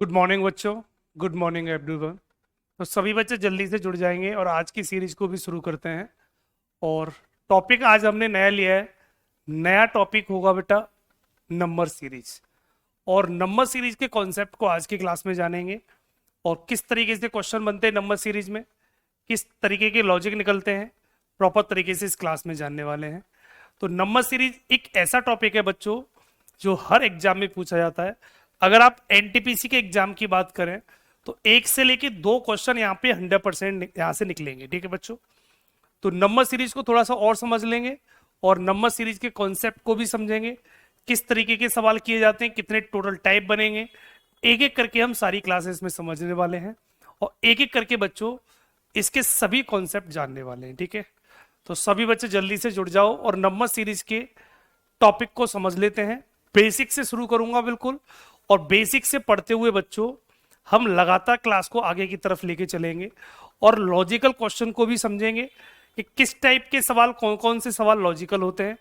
Good morning बच्चों। Good morning everyone. तो सभी बच्चे जल्दी से जुड़ जाएंगे और आज की सीरीज को भी शुरू करते हैं। और टॉपिक आज हमने नया लिया है। नया टॉपिक होगा बेटा नंबर सीरीज। और नंबर सीरीज के कॉन्सेप्ट को आज की क्लास में जानेंगे और किस तरीके से क्वेश्चन बनते हैं नंबर सीरीज में, किस तरीके के लॉजिक निकलते हैं, प्रॉपर तरीके से इस क्लास में जानने वाले हैं। तो नंबर सीरीज एक ऐसा टॉपिक है बच्चों जो हर एग्जाम में पूछा जाता है। अगर आप एनटीपीसी के एग्जाम की बात करें तो एक से लेके दो क्वेश्चन यहाँ पे 100% यहाँ से निकलेंगे। ठीक है बच्चों, तो नंबर सीरीज को थोड़ा सा और समझ लेंगे और नंबर सीरीज के कॉन्सेप्ट को भी समझेंगे, किस तरीके के सवाल किए जाते हैं, कितने टोटल टाइप बनेंगे, एक एक करके हम सारी क्लासेस में समझने वाले हैं और एक एक करके बच्चों इसके सभी कॉन्सेप्ट जानने वाले हैं। ठीक है, तो सभी बच्चे जल्दी से जुड़ जाओ और नंबर सीरीज के टॉपिक को समझ लेते हैं। बेसिक से शुरू करूंगा बिल्कुल, और बेसिक से पढ़ते हुए बच्चों हम लगातार क्लास को आगे की तरफ लेके चलेंगे और लॉजिकल क्वेश्चन को भी समझेंगे कि किस टाइप के सवाल, कौन कौन से सवाल लॉजिकल होते हैं,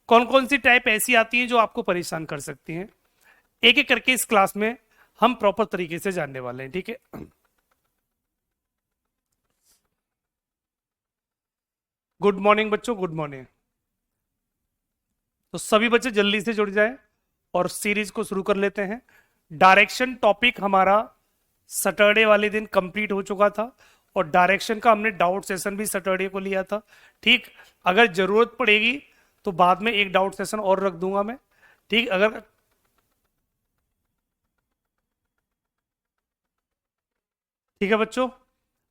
कौन कौन सी टाइप ऐसी आती हैं जो आपको परेशान कर सकती हैं। एक एक करके इस क्लास में हम प्रॉपर तरीके से जानने वाले हैं। ठीक है, गुड मॉर्निंग बच्चों, गुड मॉर्निंग। तो सभी बच्चे जल्दी से जुड़ जाएं और सीरीज को शुरू कर लेते हैं। डायरेक्शन टॉपिक हमारा सैटरडे वाले दिन कंप्लीट हो चुका था और डायरेक्शन का हमने डाउट सेशन भी सैटरडे को लिया था। ठीक, अगर जरूरत पड़ेगी तो बाद में एक डाउट सेशन और रख दूंगा मैं। ठीक, अगर ठीक है बच्चों,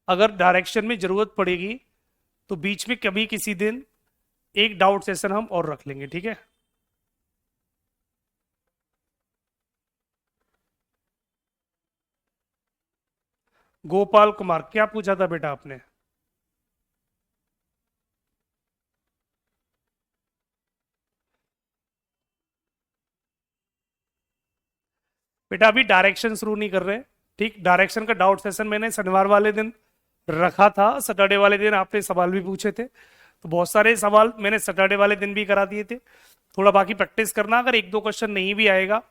अगर डायरेक्शन में जरूरत पड़ेगी तो बीच में कभी किसी दिन एक डाउट सेशन हम और रख लेंगे। ठीक है, गोपाल कुमार क्या पूछा था बेटा आपने? बेटा अभी डायरेक्शन शुरू नहीं कर रहे। ठीक, डायरेक्शन का डाउट सेशन मैंने शनिवार वाले दिन रखा था। सैटरडे वाले दिन आपने सवाल भी पूछे थे, तो बहुत सारे सवाल मैंने सैटरडे वाले दिन भी करा दिए थे। थोड़ा बाकी प्रैक्टिस करना, अगर एक दो क्वेश्चन नहीं भी आएगा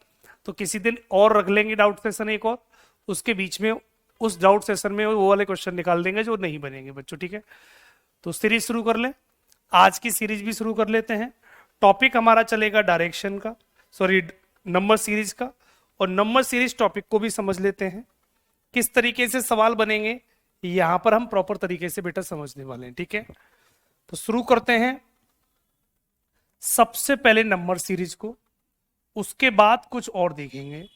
तो किसी दिन और रख लेंगे डाउट सेशन एक और, उसके बीच में उस डाउट सेशन में वो वाले क्वेश्चन निकाल देंगे जो नहीं बनेंगे बच्चों। ठीक है, तो सीरीज शुरू कर लें। आज की सीरीज भी शुरू कर लेते हैं। टॉपिक हमारा चलेगा डायरेक्शन का, सॉरी नंबर सीरीज का। और नंबर सीरीज टॉपिक को भी समझ लेते हैं, किस तरीके से सवाल बनेंगे यहां पर हम प्रॉपर तरीके से बेटा समझने वाले हैं। ठीक है, तो शुरू करते हैं सबसे पहले नंबर सीरीज को, उसके बाद कुछ और देखेंगे।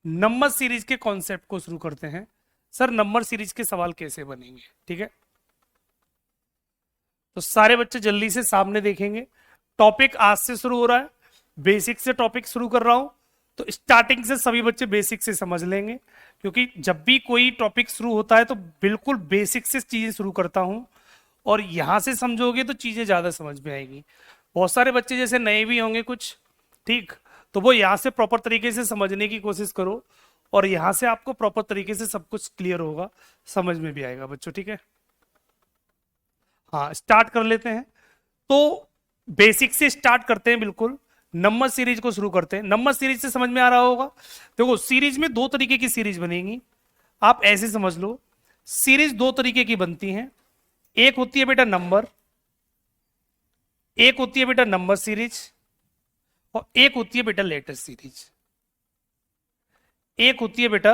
नंबर सीरीज के कॉन्सेप्ट को शुरू करते हैं। सर नंबर सीरीज के सवाल कैसे बनेंगे? ठीक है, तो सारे बच्चे जल्दी से सामने देखेंगे। टॉपिक आज से शुरू हो रहा है, बेसिक से टॉपिक शुरू कर रहा हूं, तो स्टार्टिंग से सभी बच्चे बेसिक से समझ लेंगे, क्योंकि जब भी कोई टॉपिक शुरू होता है तो बिल्कुल बेसिक से चीजें शुरू करता हूं और यहां से समझोगे तो चीजें ज्यादा समझ में आएगी। बहुत सारे बच्चे जैसे नए भी होंगे कुछ, ठीक, तो वो यहां से प्रॉपर तरीके से समझने की कोशिश करो और यहां से आपको प्रॉपर तरीके से सब कुछ क्लियर होगा, समझ में भी आएगा बच्चों। ठीक है, हाँ स्टार्ट कर लेते हैं। तो बेसिक से स्टार्ट करते हैं, बिल्कुल नंबर सीरीज को शुरू करते हैं। नंबर सीरीज से समझ में आ रहा होगा। देखो सीरीज में दो तरीके की सीरीज बनेगी, आप ऐसे समझ लो। सीरीज दो तरीके की बनती हैं, एक होती है बेटा नंबर, एक होती है बेटा नंबर सीरीज, और एक होती है बेटा लेटर सीरीज। एक होती है बेटा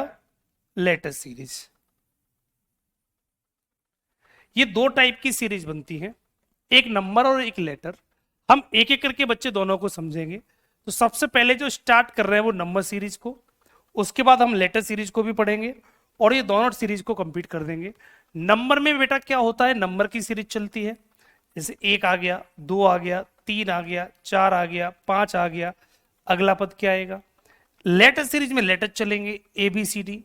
लेटर सीरीज। ये दो टाइप की सीरीज बनती है, एक नंबर और एक लेटर। हम एक एक करके बच्चे दोनों को समझेंगे। तो सबसे पहले जो स्टार्ट कर रहे हैं वो नंबर सीरीज को, उसके बाद हम लेटर सीरीज को भी पढ़ेंगे और ये दोनों सीरीज को कंप्लीट कर देंगे। नंबर में बेटा क्या होता है, नंबर की सीरीज चलती है, जैसे एक आ गया, दो आ गया, तीन आ गया, चार आ गया, पांच आ गया, अगला पद क्या आएगा। लेटर सीरीज में लेटर चलेंगे, A B C D,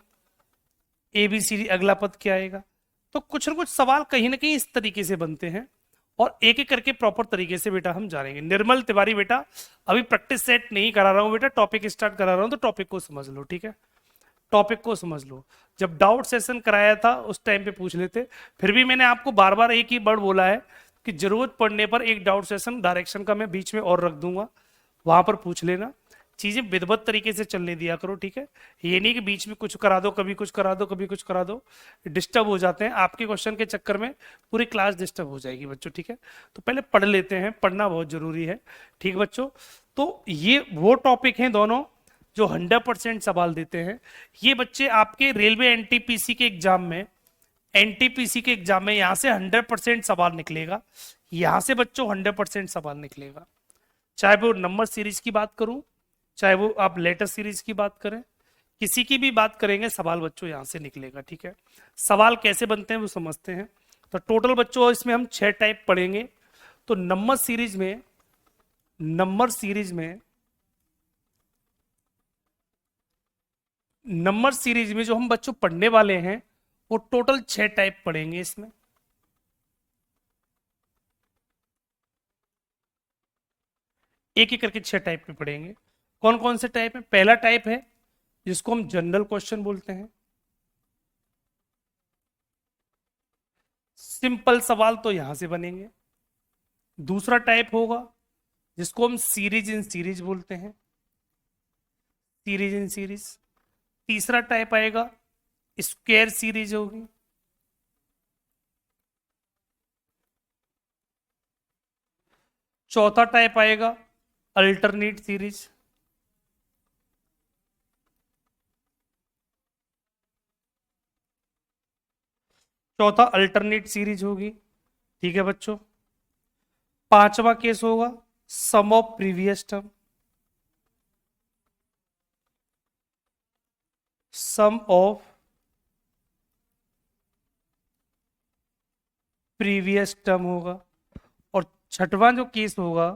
A B C D, अगला पद क्या आएगा। तो कुछ ना कुछ सवाल कहीं ना कहीं इस तरीके से बनते हैं और एक एक करके प्रॉपर तरीके से बेटा हम जानेंगे। निर्मल तिवारी बेटा अभी प्रैक्टिस सेट नहीं करा रहा हूं बेटा, टॉपिक स्टार्ट करा रहा हूं, तो टॉपिक को समझ लो। ठीक है, टॉपिक को समझ लो। जब डाउट सेशन कराया था उस टाइम पे पूछ लेते, फिर भी मैंने आपको बार बार एक ही वर्ड बोला है कि जरूरत पड़ने पर एक डाउट सेशन डायरेक्शन का मैं बीच में और रख दूंगा, वहां पर पूछ लेना। चीजें विधिवत तरीके से चलने दिया करो, ठीक है। ये नहीं कि बीच में कुछ करा दो, कभी कुछ करा दो, कभी कुछ करा दो, डिस्टर्ब हो जाते हैं आपके क्वेश्चन के चक्कर में, पूरी क्लास डिस्टर्ब हो जाएगी बच्चों, ठीक है। तो पहले पढ़ लेते हैं, पढ़ना बहुत जरूरी है, ठीक बच्चों। तो ये वो टॉपिक हैं दोनों जो 100% सवाल देते हैं। ये बच्चे आपके रेलवे एनटीपीसी के एग्जाम में, एनटीपीसी के एग्जाम में यहां से 100% सवाल निकलेगा, यहां से बच्चों 100% सवाल निकलेगा। चाहे वो नंबर सीरीज की बात करूं, चाहे वो आप लेटर सीरीज की बात करें, किसी की भी बात करेंगे, सवाल बच्चों यहां से निकलेगा, ठीक है। सवाल कैसे बनते हैं वो समझते हैं। तो टोटल बच्चों इसमें हम 6 टाइप पढ़ेंगे। तो नंबर सीरीज में, नंबर सीरीज में, नंबर सीरीज में जो हम बच्चों पढ़ने वाले हैं वो टोटल 6 टाइप पढ़ेंगे इसमें। एक एक करके 6 टाइप में पढ़ेंगे। कौन कौन से टाइप है? पहला टाइप है जिसको हम जनरल क्वेश्चन बोलते हैं, सिंपल सवाल तो यहां से बनेंगे। दूसरा टाइप होगा जिसको हम सीरीज इन सीरीज बोलते हैं, सीरीज इन सीरीज। तीसरा टाइप आएगा स्क्वायर सीरीज होगी। चौथा टाइप आएगा अल्टरनेट सीरीज। चौथा अल्टरनेट सीरीज होगी, ठीक है बच्चों। पांचवा केस होगा sum of previous term, sum of previous term होगा। और छठवां जो केस होगा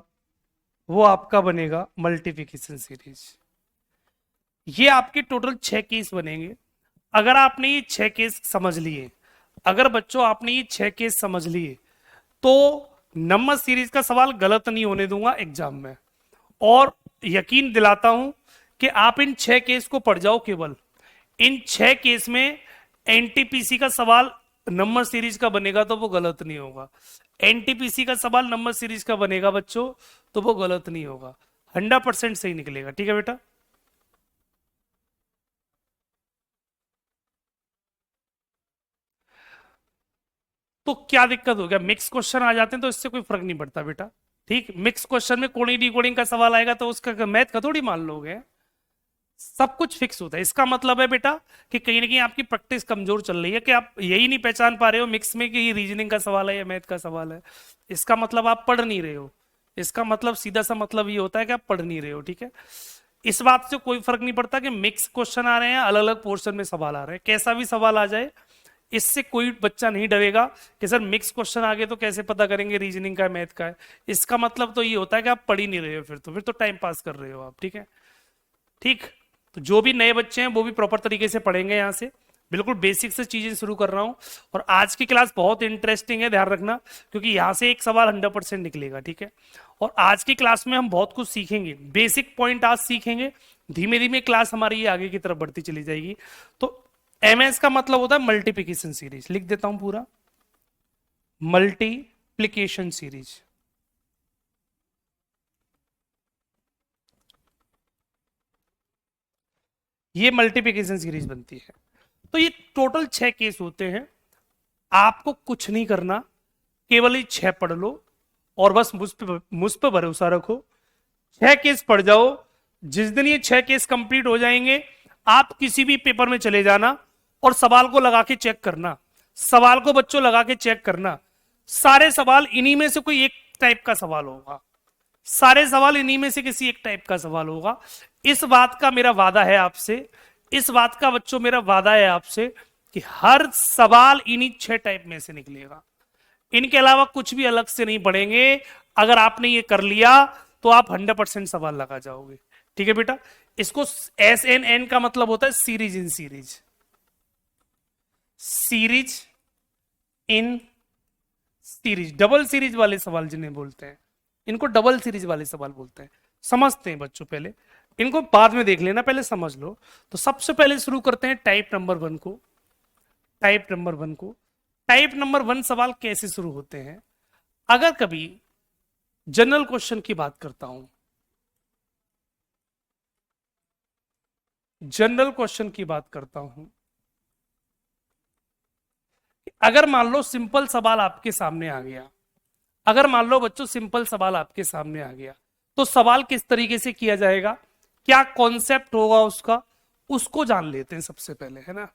वो आपका बनेगा मल्टीप्लिकेशन सीरीज। ये आपके टोटल 6 केस बनेंगे। अगर आपने ये 6 केस समझ लिए, अगर बच्चों आपने ये 6 केस समझ लिए, तो नंबर सीरीज का सवाल गलत नहीं होने दूंगा एग्जाम में। और यकीन दिलाता हूं कि आप इन 6 केस को पढ़ जाओ, केवल इन 6 केस में एनटीपीसी का सवाल नंबर सीरीज का बनेगा तो वो गलत नहीं होगा। एनटीपीसी का सवाल नंबर सीरीज का बनेगा बच्चों तो वो गलत नहीं होगा, 100% सही निकलेगा, ठीक है बेटा। तो क्या दिक्कत हो गया? मिक्स क्वेश्चन आ जाते हैं तो इससे कोई फर्क नहीं पड़ता बेटा, ठीक। मिक्स क्वेश्चन में कोडिंग डिकोडिंग का सवाल आएगा तो उसका मैथ का थोड़ी मान लोगे, सब कुछ फिक्स होता है। इसका मतलब है बेटा कि कहीं ना कहीं आपकी प्रैक्टिस कमजोर चल रही है, कि आप यही नहीं पहचान पा रहे हो मिक्स में कि ये रीजनिंग का सवाल है या मैथ का सवाल है। इसका मतलब आप पढ़ नहीं रहे हो, इसका मतलब सीधा सा मतलब ये होता है कि आप पढ़ नहीं रहे हो, ठीक है। इस बात से कोई फर्क नहीं पड़ता कि मिक्स क्वेश्चन आ रहे हैं, अलग अलग पोर्शन में सवाल आ रहे हैं, कैसा भी सवाल आ जाए इससे कोई बच्चा नहीं डरेगा कि सर मिक्स क्वेश्चन आ गए तो कैसे पता करेंगे रीजनिंग का है मैथ का है। इसका मतलब तो ये होता है कि आप पढ़ ही नहीं रहे हो, फिर तो टाइम पास कर रहे हो आप, ठीक है। ठीक। तो जो भी नए बच्चे हैं वो भी प्रॉपर तरीके से पढ़ेंगे, यहाँ से बिल्कुल बेसिक से चीजें शुरू कर रहा हूं। और आज की क्लास बहुत इंटरेस्टिंग है, ध्यान रखना, क्योंकि यहाँ से एक सवाल 100% निकलेगा, ठीक है। और आज की क्लास में हम बहुत कुछ सीखेंगे, बेसिक पॉइंट आज सीखेंगे, धीमे धीमे क्लास हमारी ये आगे की तरफ बढ़ती चली जाएगी। तो एमएस का मतलब होता है मल्टीप्लिकेशन सीरीज, लिख देता हूं पूरा, मल्टीप्लिकेशन सीरीज। ये मल्टीप्लिकेशन सीरीज बनती है। तो ये टोटल 6 केस होते हैं। आपको कुछ नहीं करना, केवल ये 6 पढ़ लो और बस मुझ पे भरोसा रखो। 6 केस पढ़ जाओ, जिस दिन ये 6 केस कंप्लीट हो जाएंगे, आप किसी भी पेपर में चले जाना और सवाल को लगा के चेक करना, सवाल को बच्चों लगा के चेक करना। सारे सवाल इन्हीं में से कोई एक टाइप का सवाल होगा, सारे सवाल इन्हीं में से किसी एक टाइप का सवाल होगा। इस बात का मेरा वादा है आपसे, इस बात का बच्चों मेरा वादा है आपसे कि हर सवाल इन्हीं 6 टाइप में से निकलेगा, इनके अलावा कुछ भी अलग से नहीं पढ़ेंगे। अगर आपने ये कर लिया तो आप 100% सवाल लगा जाओगे, ठीक है बेटा। इसको SNN का मतलब होता है series in series, series in series, double series वाले सवाल जिन्हें बोलते हैं, इनको डबल सीरीज वाले सवाल बोलते हैं। समझते हैं बच्चों, पहले इनको बाद में देख लेना, पहले समझ लो। तो सबसे पहले शुरू करते हैं टाइप नंबर 1 को। टाइप नंबर 1 को, टाइप नंबर 1 सवाल कैसे शुरू होते हैं? अगर कभी जनरल क्वेश्चन की बात करता हूं, जनरल क्वेश्चन की बात करता हूं। अगर मान लो सिंपल सवाल आपके सामने आ गया, अगर मान लो बच्चों सिंपल सवाल आपके सामने आ गया, तो सवाल किस तरीके से किया जाएगा, क्या कॉन्सेप्ट होगा उसका, उसको जान लेते हैं सबसे पहले, है ना।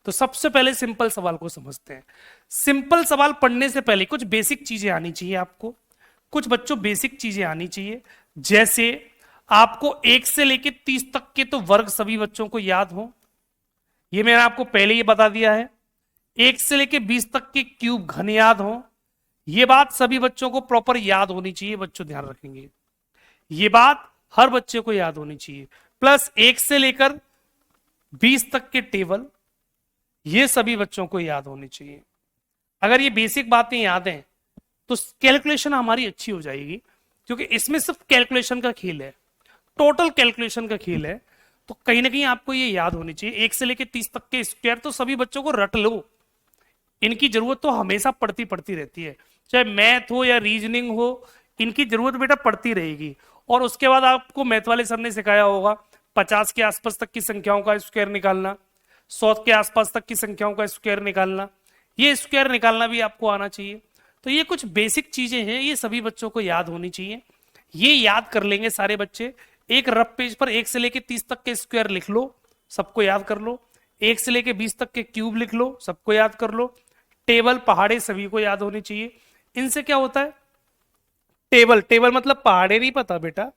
तो सबसे पहले सिंपल सवाल को समझते हैं। सिंपल सवाल पढ़ने से पहले कुछ बेसिक चीजें आनी चाहिए आपको, कुछ बच्चों बेसिक चीजें आनी चाहिए। जैसे आपको 1 से लेकर 30 तक के तो वर्ग सभी बच्चों को याद हो, ये मैंने आपको पहले ही बता दिया है। 1 से लेकर 20 तक के क्यूब घन याद हो, ये बात सभी बच्चों को प्रॉपर याद होनी चाहिए, बच्चों ध्यान रखेंगे, ये बात हर बच्चे को याद होनी चाहिए। प्लस 1 से लेकर 20 तक के टेबल, ये सभी बच्चों को याद होनी चाहिए। अगर ये बेसिक बातें याद हैं तो कैलकुलेशन हमारी अच्छी हो जाएगी, क्योंकि इसमें सिर्फ कैलकुलेशन का खेल है, टोटल कैलकुलेशन का खेल है। तो कहीं ना कहीं आपको ये याद होनी चाहिए। 1 से लेकर 30 तक के स्क्वायर तो सभी बच्चों को रट लो, इनकी जरूरत तो हमेशा पड़ती पड़ती रहती है, चाहे मैथ हो या रीजनिंग हो, इनकी जरूरत बेटा पड़ती रहेगी। और उसके बाद आपको मैथ वाले सर ने सिखाया होगा 50 के आसपास तक की संख्याओं का स्क्वायर निकालना, 100 के आसपास तक की संख्याओं का स्क्वायर निकालना, ये स्क्वायर निकालना भी आपको आना चाहिए। तो ये कुछ बेसिक चीजें हैं, ये सभी बच्चों को याद होनी चाहिए। ये याद कर लेंगे सारे बच्चे। एक रफ पेज पर 1 से लेकर 30 तक के स्क्वायर लिख लो, सबको याद कर लो। 1 से लेकर 20 तक के क्यूब लिख लो, सबको याद कर लो। टेबल पहाड़े सभी को याद होनी चाहिए। इनसे क्या होता है, टेबल, टेबल मतलब पहाड़े नहीं पता बेटा,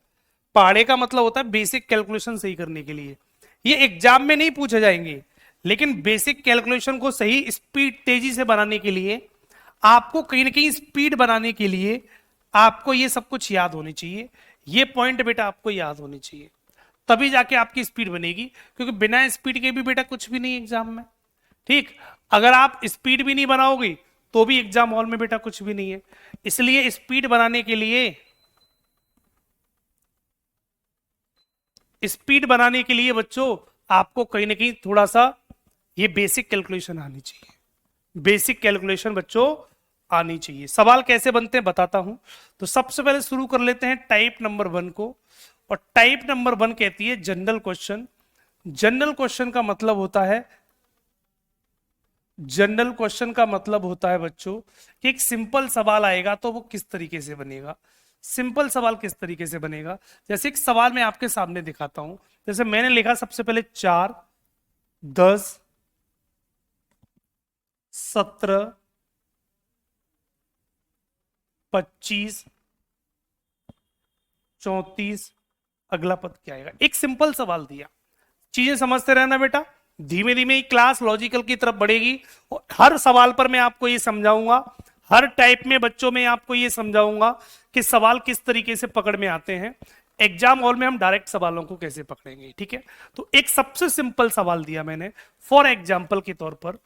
पहाड़े का मतलब होता है बेसिक कैलकुलेशन सही करने के लिए। ये एग्जाम में नहीं पूछे जाएंगे, लेकिन बेसिक कैलकुलेशन को सही स्पीड तेजी से बनाने के लिए, आपको कहीं ना कहीं स्पीड बनाने के लिए आपको ये सब कुछ याद होनी चाहिए। ये पॉइंट बेटा आपको याद होनी चाहिए, तभी जाके आपकी स्पीड बनेगी, क्योंकि बिना स्पीड के भी बेटा कुछ भी नहीं एग्जाम में। ठीक, अगर आप स्पीड भी नहीं बनाओगे तो भी एग्जाम हॉल में बेटा कुछ भी नहीं है। इसलिए स्पीड बनाने के लिए, स्पीड बनाने के लिए बच्चों आपको कहीं ना कहीं थोड़ा सा ये बेसिक कैलकुलेशन आनी चाहिए, बेसिक कैलकुलेशन बच्चों आनी चाहिए। सवाल कैसे बनते हैं बताता हूं। तो सबसे पहले शुरू कर लेते हैं टाइप नंबर 1 को, और टाइप नंबर 1 कहती है जनरल क्वेश्चन। जनरल क्वेश्चन का मतलब होता है, जनरल क्वेश्चन का मतलब होता है बच्चों कि एक सिंपल सवाल आएगा तो वो किस तरीके से बनेगा। सिंपल सवाल किस तरीके से बनेगा, जैसे एक सवाल मैं आपके सामने दिखाता हूं। जैसे मैंने लिखा सबसे पहले 4, 10, 17, 25, 34, अगला पद क्या आएगा। एक सिंपल सवाल दिया, चीजें समझते रहना बेटा, धीमे धीमे ही क्लास लॉजिकल की तरफ बढ़ेगी। और हर सवाल पर मैं आपको ये समझाऊंगा, हर टाइप में बच्चों में आपको ये समझाऊंगा कि सवाल किस तरीके से पकड़ में आते हैं। एग्जाम हॉल में हम डायरेक्ट सवालों को कैसे पकड़ेंगे, ठीक है। तो एक सबसे सिंपल सवाल दिया मैंने, फॉर एग्जाम्पल के तौर पर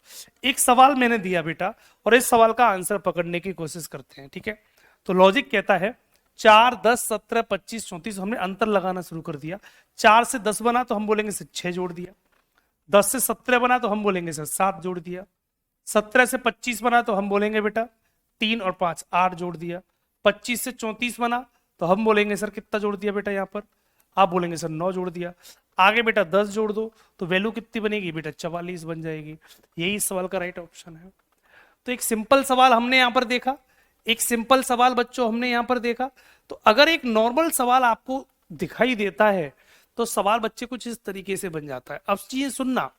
एक सवाल मैंने दिया बेटा, और इस सवाल का आंसर पकड़ने की कोशिश करते हैं, ठीक है। तो लॉजिक कहता है 4, 10, 17, 25, 34, हमने अंतर लगाना शुरू कर दिया। 4 से 10 बना तो हम बोलेंगे सर 6 जोड़ दिया, 10 से 17 बना तो हम बोलेंगे सर 7 जोड़ दिया, 17 से 25 बना तो हम बोलेंगे बेटा 3 और 5 8 जोड़ दिया, 25 से 34 बना तो हम बोलेंगे सर कितना जोड़ दिया बेटा, यहाँ पर आप बोलेंगे सर 9 जोड़ दिया। आगे बेटा 10 जोड़ दो तो वैल्यू कितनी बनेगी बेटा 44 बन जाएगी। यही इस सवाल का राइट ऑप्शन है। तो एक सिंपल सवाल हमने यहां पर देखा, एक सिंपल सवाल बच्चों हमने यहां पर देखा। तो अगर एक नॉर्मल सवाल आपको दिखाई देता है तो सवाल बच्चे कुछ इस तरीके से बन जाता है। अब चीजें सुनना,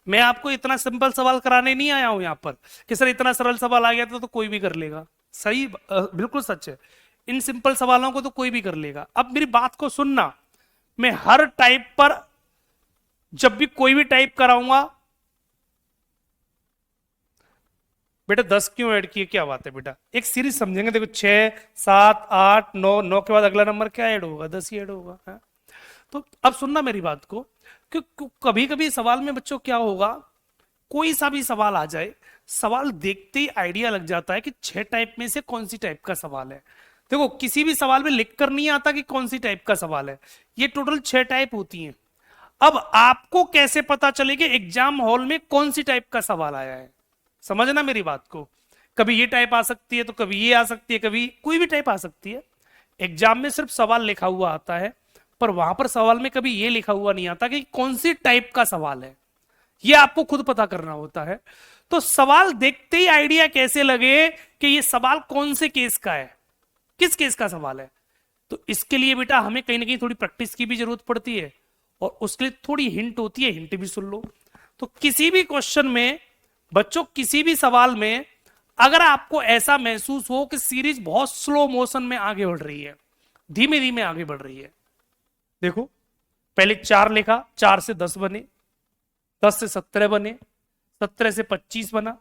मैं आपको इतना सिंपल सवाल कराने नहीं आया हूं यहां पर कि सर इतना सरल सवाल आ गया तो कोई भी कर लेगा। सही, बिल्कुल सच है, इन सिंपल सवालों को तो कोई भी कर लेगा। अब मेरी बात को सुनना, मैं हर टाइप पर जब भी कोई भी टाइप कराऊंगा, बेटा 10 क्यों ऐड किए, क्या बात है बेटा, एक सीरीज समझेंगे। देखो 6, 7, 8, 9, 9 के बाद अगला नंबर क्या ऐड होगा, 10 ही ऐड होगा, है? तो अब सुनना मेरी बात को, कि कभी कभी सवाल में बच्चों क्या होगा, कोई सा भी सवाल आ जाए, सवाल देखते ही आइडिया लग जाता है कि 6 टाइप में से कौन सी टाइप का सवाल है। देखो किसी भी सवाल में लिख कर नहीं आता कि कौन सी टाइप का सवाल है, ये टोटल 6 टाइप होती हैं। अब आपको कैसे पता चलेगा एग्जाम हॉल में कौन सी टाइप का सवाल आया है, समझना मेरी बात को। कभी ये टाइप आ सकती है तो कभी ये आ सकती है, कभी कोई भी टाइप आ सकती है। एग्जाम में सिर्फ सवाल लिखा हुआ आता है, पर वहां पर सवाल में कभी ये लिखा हुआ नहीं आता कि कौन सी टाइप का सवाल है, ये आपको खुद पता करना होता है। तो सवाल देखते ही आइडिया कैसे लगे कि ये सवाल कौन से केस का है, किस केस का सवाल है। तो इसके लिए बेटा हमें कहीं ना कहीं थोड़ी प्रैक्टिस की भी जरूरत पड़ती है, और उसके लिए थोड़ी हिंट होती है, हिंट भी सुन लो। तो किसी भी क्वेश्चन में बच्चों, किसी भी सवाल में अगर आपको ऐसा महसूस हो कि सीरीज बहुत स्लो मोशन में आगे बढ़ रही है, धीमे धीमे आगे बढ़ रही है, देखो पहले 4 लिखा, 4 से 10 बने, 10 से 17 बने, 17 से 25 बना,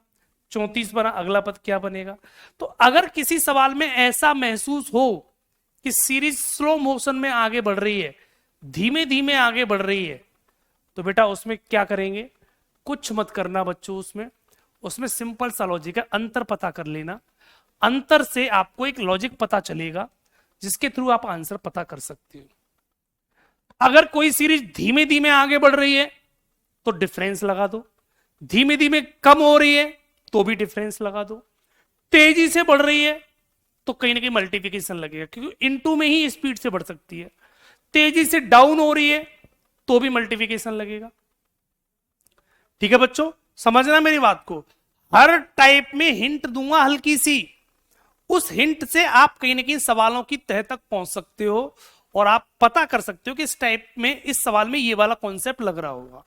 34 बना, अगला पद क्या बनेगा। तो अगर किसी सवाल में ऐसा महसूस हो कि सीरीज स्लो मोशन में आगे बढ़ रही है, धीमे धीमे आगे बढ़ रही है, तो बेटा उसमें क्या करेंगे, कुछ मत करना बच्चों, उसमें सिंपल सा लॉजिक है, अंतर पता कर लेना। अंतर से आपको एक लॉजिक पता चलेगा जिसके थ्रू आप आंसर पता कर सकते हो। अगर कोई सीरीज धीमे धीमे आगे बढ़ रही है तो डिफरेंस लगा दो, धीमे धीमे कम हो रही है तो भी डिफरेंस लगा दो, तेजी से बढ़ रही है तो कहीं ना कहीं मल्टीप्लिकेशन लगेगा, क्योंकि इनटू में ही स्पीड से बढ़ सकती है। तेजी से डाउन हो रही है तो भी मल्टीप्लिकेशन लगेगा। ठीक है बच्चों, समझना मेरी बात को। हर टाइप में हिंट दूंगा हल्की सी, उस हिंट से आप कहीं ना कहीं सवालों की तह तक पहुंच सकते हो और आप पता कर सकते हो कि इस टाइप में, इस सवाल में ये वाला कॉन्सेप्ट लग रहा होगा।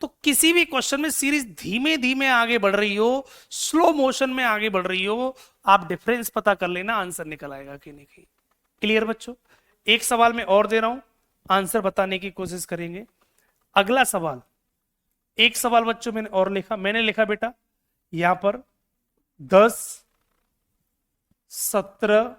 तो किसी भी क्वेश्चन में सीरीज धीमे धीमे आगे बढ़ रही हो, स्लो मोशन में आगे बढ़ रही हो, आप डिफरेंस पता कर लेना, आंसर निकल आएगा कि नहीं। क्लियर बच्चों। एक सवाल मैं और दे रहा हूं, आंसर बताने की कोशिश करेंगे। अगला सवाल, एक सवाल बच्चों मैंने और लिखा, मैंने लिखा बेटा यहां पर 10, 17,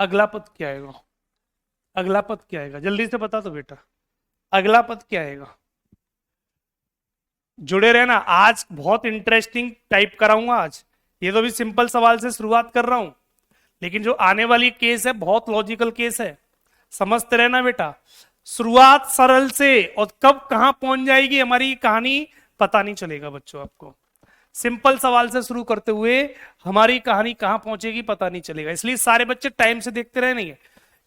अगला पद क्या आएगा, अगला पद क्या आएगा, जल्दी से बता दो बेटा, अगला पद क्या आएगा। जुड़े रहना, आज बहुत इंटरेस्टिंग टाइप कराऊंगा आज। ये तो भी सिंपल सवाल से शुरुआत कर रहा हूं, लेकिन जो आने वाली केस है बहुत लॉजिकल केस है, समझते रहना बेटा। शुरुआत सरल से और कब कहां पहुंच जाएगी हमारी कहानी पता नहीं चलेगा बच्चों आपको। सिंपल सवाल से शुरू करते हुए हमारी कहानी कहां पहुंचेगी पता नहीं चलेगा, इसलिए सारे बच्चे टाइम से देखते रहने,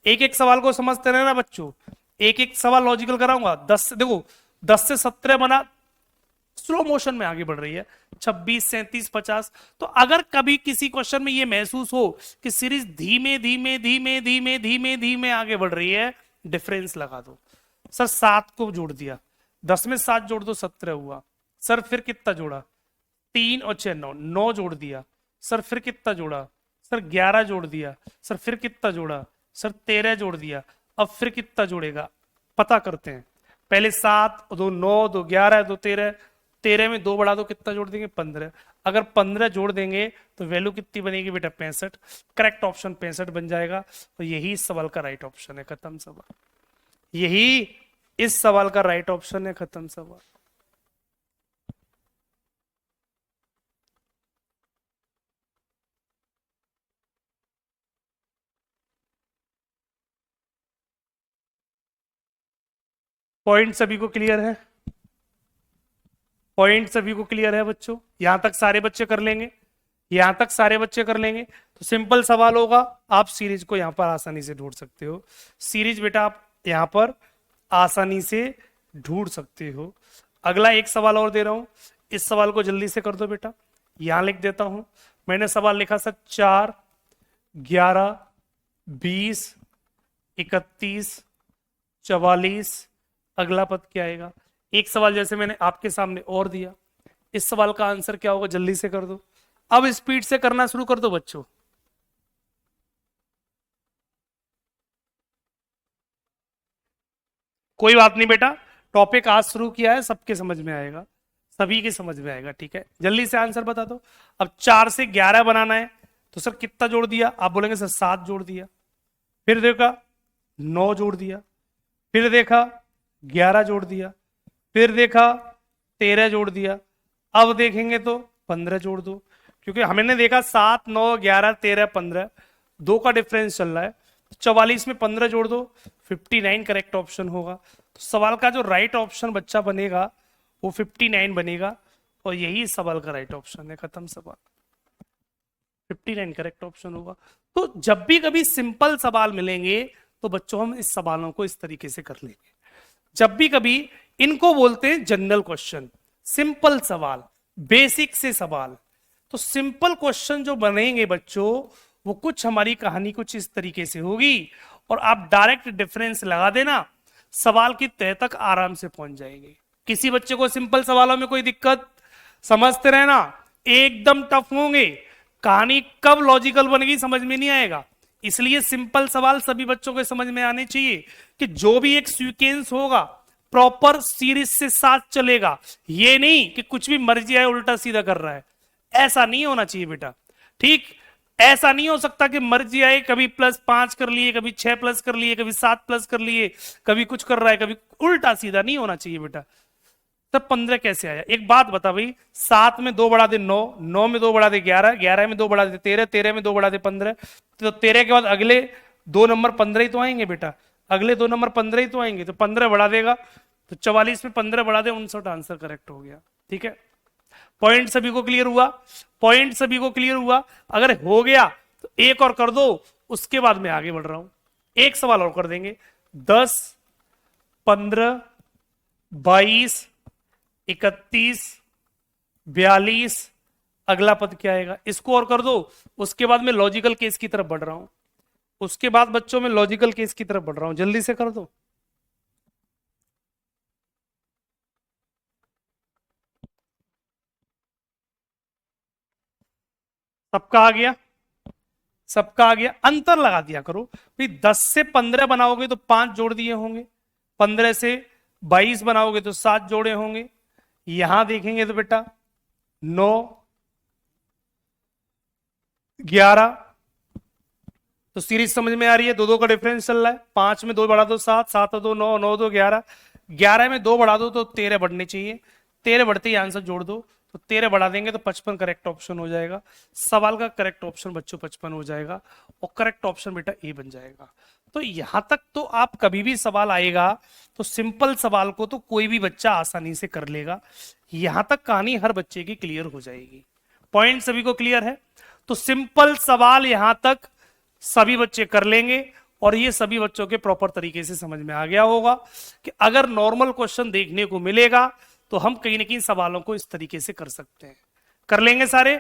एक एक सवाल को समझते रहना बच्चों। एक एक सवाल लॉजिकल कराऊंगा। 10 देखो, 10 से 17 बना, स्लो मोशन में आगे बढ़ रही है, 26, 37, 50। तो अगर कभी किसी क्वेश्चन में ये महसूस हो कि सीरीज धीमे धीमे धीमे धीमे धीमे धीमे आगे बढ़ रही है, डिफरेंस लगा दो। सर 7 को जोड़ दिया, 10 में 7 जोड़ दो 17 हुआ। सर फिर कितना जोड़ा, 3 और 6 9, 9 जोड़ दिया। सर फिर कितना जोड़ा, सर 11 जोड़ दिया। सर फिर कितना जोड़ा, सर 13 जोड़ दिया। अब फिर कितना जोड़ेगा पता करते हैं। पहले 7, 2 9, 2 11, 2 13, 13 में 2 बढ़ा दो, कितना जोड़ देंगे 15। अगर 15 जोड़ देंगे तो वैल्यू कितनी बनेगी बेटा 65। करेक्ट ऑप्शन 65 बन जाएगा। तो यही इस सवाल का राइट ऑप्शन है, खत्म सवाल। यही इस सवाल का राइट ऑप्शन है, खत्म सवाल। पॉइंट सभी को क्लियर है, पॉइंट सभी को क्लियर है बच्चों। यहां तक सारे बच्चे कर लेंगे, यहां तक सारे बच्चे कर लेंगे तो सिंपल सवाल होगा, आप सीरीज को यहां पर आसानी से ढूंढ सकते हो। सीरीज बेटा आप यहां पर आसानी से ढूंढ सकते हो। अगला एक सवाल और दे रहा हूं, इस सवाल को जल्दी से कर दो बेटा। यहां लिख देता हूं, मैंने सवाल लिखा सर 4, 11, 20, 31, 44। अगला पद क्या आएगा। एक सवाल जैसे मैंने आपके सामने और दिया, इस सवाल का आंसर क्या होगा, जल्दी से कर दो। अब स्पीड से करना शुरू कर दो बच्चों। कोई बात नहीं बेटा, टॉपिक आज शुरू किया है, सबके समझ में आएगा, सभी के समझ में आएगा। ठीक है, जल्दी से आंसर बता दो। अब 4 से 11 बनाना है तो सर कितना जोड़ दिया, आप बोलेंगे सर 7 जोड़ दिया। फिर देखा 9 जोड़ दिया, फिर देखा 11 जोड़ दिया, फिर देखा 13 जोड़ दिया। अब देखेंगे तो 15 जोड़ दो, क्योंकि हमने देखा 7, 9, 11, 13, 15, 2 का डिफरेंस चल रहा है। 44 में 15 जोड़ दो, 59 करेक्ट ऑप्शन होगा। तो सवाल का जो राइट ऑप्शन बच्चा बनेगा वो 59 बनेगा, और यही इस सवाल का राइट ऑप्शन है। खत्म सवाल। 59 करेक्ट ऑप्शन होगा। तो जब भी कभी सिंपल सवाल मिलेंगे तो बच्चों हम इस सवालों को इस तरीके से कर लेंगे। जब भी कभी, इनको बोलते हैं जनरल क्वेश्चन, सिंपल सवाल, बेसिक से सवाल। तो सिंपल क्वेश्चन जो बनेंगे बच्चों, वो कुछ हमारी कहानी कुछ इस तरीके से होगी, और आप डायरेक्ट डिफरेंस लगा देना, सवाल की तह तक आराम से पहुंच जाएंगे। किसी बच्चे को सिंपल सवालों में कोई दिक्कत, समझते रहना, एकदम टफ होंगे, कहानी कब लॉजिकल बनेगी समझ में नहीं आएगा। इसलिए सिंपल सवाल सभी बच्चों को समझ में आने चाहिए कि जो भी एक सीक्वेंस होगा प्रॉपर सीरीज से साथ चलेगा, ये नहीं कि कुछ भी मर्जी आए उल्टा सीधा कर रहा है, ऐसा नहीं होना चाहिए बेटा। ठीक, ऐसा नहीं हो सकता कि मर्जी आए, कभी +5 कर लिए, कभी 6 प्लस कर लिए, कभी 7 प्लस कर लिए, कभी कुछ कर रहा है, कभी उल्टा सीधा नहीं होना चाहिए बेटा। तब 15 कैसे आया? एक बात बता भाई, 7 में 2 बढ़ा दे 9, 9 में 2 बढ़ा दे 11, 11 में 2 बढ़ा दे 13, 13 में 2 बढ़ा दे 15, तो 13 के बाद अगले 2 नंबर 15 ही तो आएंगे बेटा, अगले 2 नंबर 15 ही तो आएंगे, तो 15 बढ़ा देगा, तो 44 में 15 बढ़ा दे 59, आंसर करेक्ट हो गया। ठीक है, पॉइंट सभी को क्लियर हुआ? पॉइंट सभी को क्लियर हुआ? अगर हो गया तो एक और कर दो, उसके बाद मैं आगे बढ़ रहा हूं, एक सवाल और कर देंगे। 10, 15, 22, 31, 42, अगला पद क्या आएगा, इसको और कर दो, उसके बाद मैं लॉजिकल केस की तरफ बढ़ रहा हूं, उसके बाद बच्चों में लॉजिकल केस की तरफ बढ़ रहा हूं, जल्दी से कर दो। सबका आ गया? सबका आ गया? अंतर लगा दिया करो भाई, 10 से 15 बनाओगे तो 5 जोड़ दिए होंगे, 15 से 22 बनाओगे तो 7 जोड़े होंगे, यहां देखेंगे तो बेटा 9, 11, तो सीरीज समझ में आ रही है, दो दो का डिफरेंस चल रहा है, 5 में 2 बढ़ा दो 7, 7 और 2 9, 9 2 11, 11 में 2 बढ़ा दो तो 13 बढ़ने चाहिए, 13 बढ़ते ही आंसर जोड़ दो, तो 13 बढ़ा देंगे तो 55 करेक्ट ऑप्शन हो जाएगा। सवाल का करेक्ट ऑप्शन बच्चों 55 हो जाएगा, और करेक्ट ऑप्शन बेटा ए बन जाएगा। तो यहां तक तो आप कभी भी सवाल आएगा तो सिंपल सवाल को तो कोई भी बच्चा आसानी से कर लेगा, यहां तक कहानी हर बच्चे की क्लियर हो जाएगी। पॉइंट सभी को क्लियर है? तो सिंपल सवाल यहां तक सभी बच्चे कर लेंगे, और ये सभी बच्चों के प्रॉपर तरीके से समझ में आ गया होगा कि अगर नॉर्मल क्वेश्चन देखने को मिलेगा तो हम कहीं ना कहीं सवालों को इस तरीके से कर सकते हैं। कर लेंगे सारे?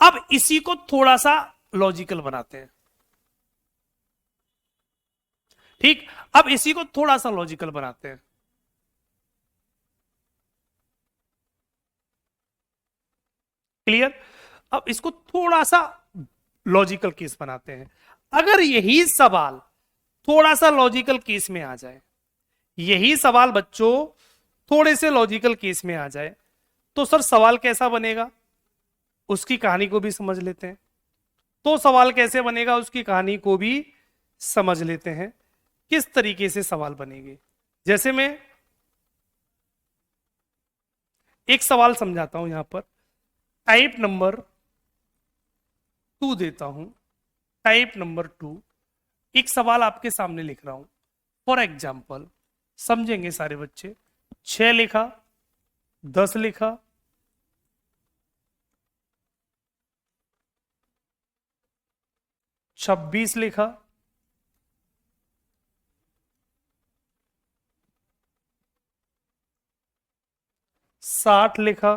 अब इसी को थोड़ा सा लॉजिकल बनाते हैं। ठीक, अब इसी को थोड़ा सा लॉजिकल बनाते हैं। क्लियर? अब इसको थोड़ा सा लॉजिकल केस बनाते हैं। अगर यही सवाल थोड़ा सा लॉजिकल केस में आ जाए, यही सवाल बच्चों थोड़े से लॉजिकल केस में आ जाए, तो सर सवाल कैसा बनेगा उसकी कहानी को भी समझ लेते हैं। तो सवाल कैसे बनेगा उसकी कहानी को भी समझ लेते हैं, किस तरीके से सवाल बनेंगे। जैसे मैं एक सवाल समझाता हूं, यहां पर टाइप नंबर 2 देता हूं, टाइप नंबर 2, एक सवाल आपके सामने लिख रहा हूं। फॉर एग्जाम्पल, समझेंगे सारे बच्चे, 6 लिखा, 10 लिखा, 26 लिखा, 60 लिखा,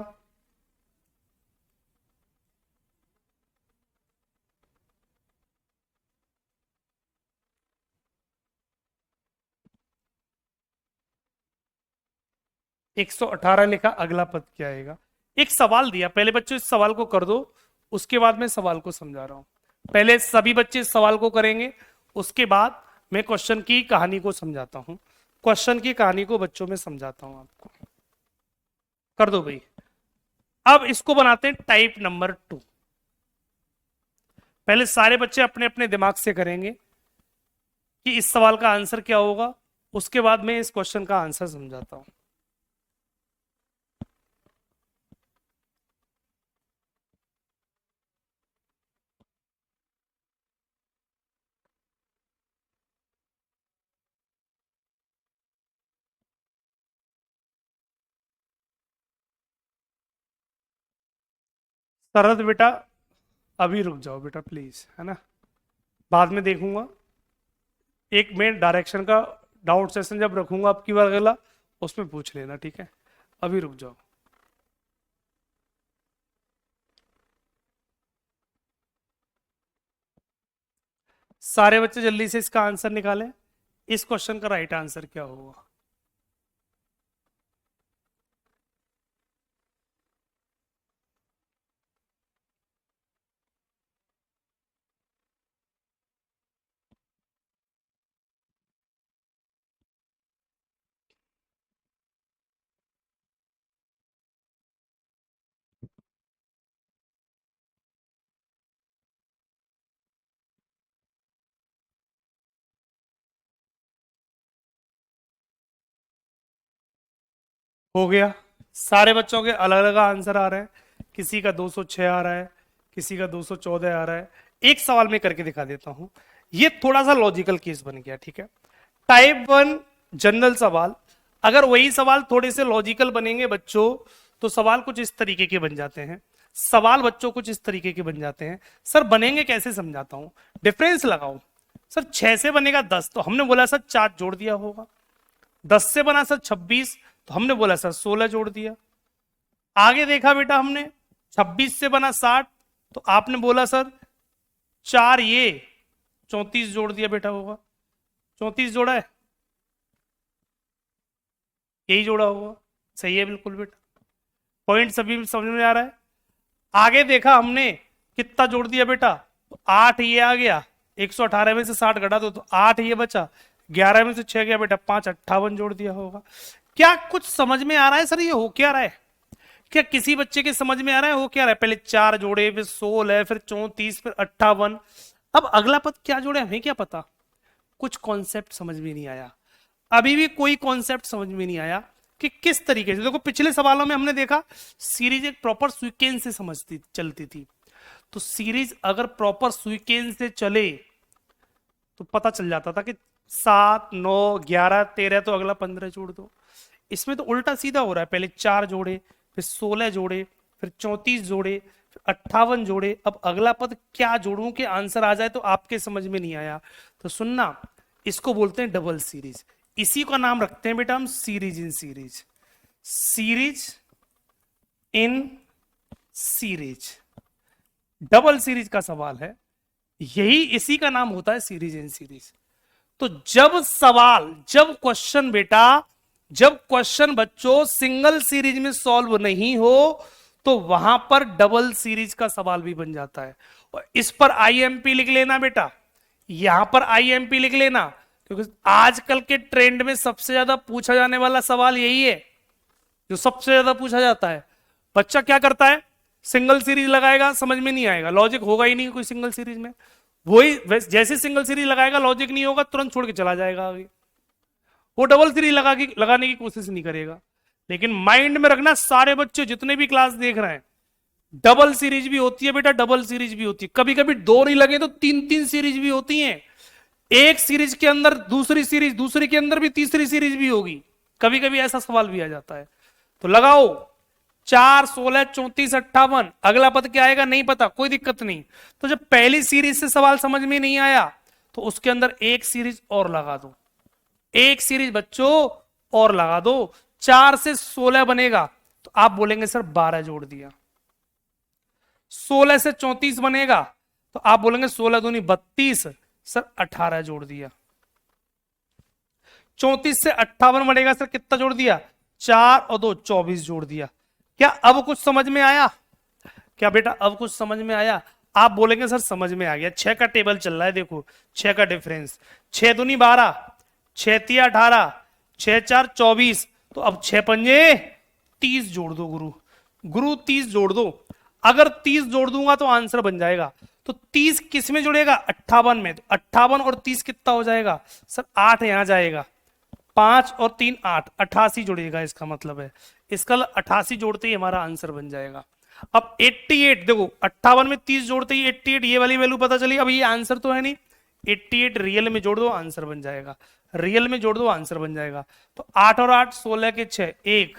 118 लिखा, अगला पद क्या आएगा? एक सवाल दिया, पहले बच्चों इस सवाल को कर दो, उसके बाद मैं सवाल को समझा रहा हूं। पहले सभी बच्चे इस सवाल को करेंगे, उसके बाद मैं क्वेश्चन की कहानी को समझाता हूं, क्वेश्चन की कहानी को बच्चों में समझाता हूं आपको। कर दो भाई। अब इसको बनाते हैं टाइप नंबर 2। पहले सारे बच्चे अपने अपने दिमाग से करेंगे कि इस सवाल का आंसर क्या होगा, उसके बाद मैं इस क्वेश्चन का आंसर समझाता हूं। शरद बेटा अभी रुक जाओ बेटा प्लीज, है ना, बाद में देखूंगा। एक मैं डायरेक्शन का डाउट सेशन जब रखूंगा आपकी बार अगला, उसमें पूछ लेना, ठीक है। अभी रुक जाओ। सारे बच्चे जल्दी से इसका आंसर निकालें। इस क्वेश्चन का राइट आंसर क्या होगा? हो गया। सारे बच्चों के अलग अलग आंसर आ रहे हैं। किसी का 206 आ रहा है, किसी का 214 आ रहा है। एक सवाल में करके दिखा देता हूं। ये थोड़ा सा लॉजिकल केस बन गया, ठीक है। टाइप 1 जनरल सवाल, अगर वही सवाल थोड़े से लॉजिकल बनेंगे बच्चों, तो सवाल कुछ इस तरीके के बन जाते हैं। सवाल बच्चों कुछ इस तरीके के बन जाते हैं। सर बनेंगे कैसे, समझाता हूं। डिफरेंस लगाओ। सर 6 से बनेगा 10, तो हमने बोला सर 4 जोड़ दिया होगा। 10 से बना सर 26, तो हमने बोला सर 16 जोड़ दिया। आगे देखा बेटा हमने, 26 से बना 60, तो आपने बोला सर 4 ये 34 जोड़ दिया बेटा होगा। 34 जोड़ा है, यही जोड़ा होगा। सही है बिल्कुल बेटा, पॉइंट सभी समझ में आ रहा है। आगे देखा हमने, कितना जोड़ दिया बेटा, तो 8 ये आ गया। 118 में से 60 घटा दो तो 8 ये बचा। 11 में से 6 गया बेटा 5, 58 जोड़ दिया होगा। क्या कुछ समझ में आ रहा है सर, ये हो क्या रहा है? क्या किसी बच्चे के समझ में आ रहा है हो क्या रहा है? पहले 4 जोड़े, फिर 16, फिर 34, फिर 58। अब अगला पद क्या जोड़े हमें क्या पता। कुछ कॉन्सेप्ट समझ में नहीं आया। अभी भी कोई कॉन्सेप्ट समझ में नहीं आया कि किस तरीके से। देखो पिछले सवालों में हमने देखा सीरीज एक प्रॉपर सीक्वेंस से समझती चलती थी। तो सीरीज अगर प्रॉपर सीक्वेंस से चले तो पता चल जाता था कि 7, 9, 11, 13, तो अगला 15 जोड़ दो। इसमें तो उल्टा सीधा हो रहा है, पहले 4 जोड़े, फिर 16 जोड़े, फिर 34 जोड़े, फिर 58 जोड़े। अब अगला पद क्या जोड़ूं कि आंसर आ जाए, तो आपके समझ में नहीं आया। तो सुनना, इसको बोलते हैं डबल सीरीज। इसी का नाम रखते हैं बेटा हम series in series. Series in series, double series का सवाल है, यही इसी का नाम होता है सीरीज इन सीरीज। तो जब क्वेश्चन बेटा, जब क्वेश्चन बच्चों सिंगल सीरीज में सॉल्व नहीं हो, तो वहां पर डबल सीरीज का सवाल भी बन जाता है। और इस पर आईएमपी लिख लेना बेटा, यहां पर आईएमपी लिख लेना, क्योंकि आजकल के ट्रेंड में सबसे ज्यादा पूछा जाने वाला सवाल यही है, जो सबसे ज्यादा पूछा जाता है। बच्चा क्या करता है, सिंगल सीरीज लगाएगा, समझ में नहीं आएगा, लॉजिक होगा ही नहीं कोई सिंगल सीरीज में। वही जैसे सिंगल सीरीज लगाएगा, लॉजिक नहीं होगा, तुरंत छोड़ के चला जाएगा आगे। वो डबल सीरीज लगाने की कोशिश नहीं करेगा। लेकिन माइंड में रखना, सारे बच्चे जितने भी क्लास देख रहे हैं, डबल सीरीज भी होती है बेटा, डबल सीरीज भी होती है। कभी कभी 2 नहीं लगे तो 3-3 सीरीज भी होती हैं। एक सीरीज के अंदर दूसरी सीरीज, दूसरी के अंदर भी तीसरी सीरीज भी होगी। कभी कभी ऐसा सवाल भी आ जाता है। तो लगाओ 4, 16, 34, 58, अगला पद क्या आएगा नहीं पता, कोई दिक्कत नहीं। तो जब पहली सीरीज से सवाल समझ में नहीं आया, तो उसके अंदर एक सीरीज और लगा दो। एक सीरीज बच्चों और लगा दो। 4 से 16 बनेगा, तो आप बोलेंगे सर 12 जोड़ दिया। 16 से 34 बनेगा, तो आप बोलेंगे 16 दूनी 32, सर 18 जोड़ दिया। 34 से 58 बनेगा, सर कितना जोड़ दिया, 4 और 2 24 जोड़ दिया। क्या अब कुछ समझ में आया? क्या बेटा अब कुछ समझ में आया? आप बोलेंगे सर समझ में आ गया। 6 का टेबल चल रहा है, देखो 6 का डिफरेंस, 6 दूनी 12, 6 तिया 18, 6 4 24, तो अब 6 पंजे 30 जोड़ दो गुरु 30 जोड़ दो। अगर 30 जोड़ दूंगा तो आंसर बन जाएगा। तो 30 किस में जुड़ेगा, 58 में। तो 58 और 30 कितना हो जाएगा, सर 8 यहां जाएगा, 5 और 3 8, 88 जुड़ेगा। इसका मतलब है, इसका 88 जोड़ते ही हमारा आंसर बन जाएगा। अब 88 देखो, 58 में 30 जोड़ते ही 88, ये वाली वैल्यू पता चली। अब ये आंसर तो है नहीं, 88 रियल में जोड़ दो आंसर बन जाएगा। रियल में जोड़ दो आंसर बन जाएगा। तो 8 और 8 16 के 6, 1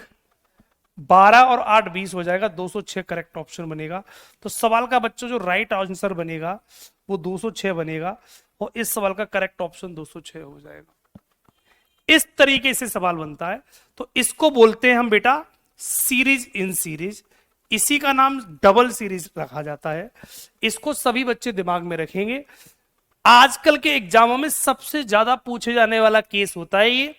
12 और 8 20 हो जाएगा, 206 करेक्ट ऑप्शन बनेगा। तो सवाल का बच्चों जो राइट आंसर बनेगा वो 206 बनेगा, और इस सवाल का करेक्ट ऑप्शन 206 हो जाएगा। इस तरीके से सवाल बनता है। तो इसको बोलते हैं हम बेटा सीरीज इन सीरीज। इसी का नाम डबल सीरीज रखा जाता है। इसको सभी बच्चे दिमाग में रखेंगे। आजकल के एग्जामों में सबसे ज्यादा पूछे जाने वाला केस होता है ये।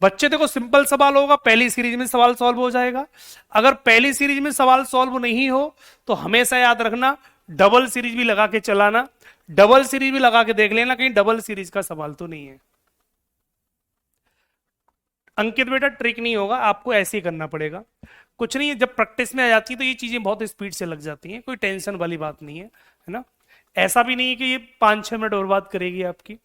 बच्चे देखो सिंपल सवाल होगा, पहली सीरीज में सवाल सॉल्व हो जाएगा। अगर पहली सीरीज में सवाल सॉल्व नहीं हो तो हमेशा याद रखना डबल सीरीज भी लगा के चलाना। डबल सीरीज भी लगा के देख लेना कहीं डबल सीरीज का सवाल तो नहीं है। अंकित बेटा ट्रिक नहीं होगा, आपको ऐसे ही करना पड़ेगा। कुछ नहीं है, जब प्रैक्टिस में आ जाती है तो ये चीजें बहुत स्पीड से लग जाती हैं, कोई टेंशन वाली बात नहीं है ना। ऐसा भी नहीं है कि ये 5-6 मिनट और बात करेगी आपकी।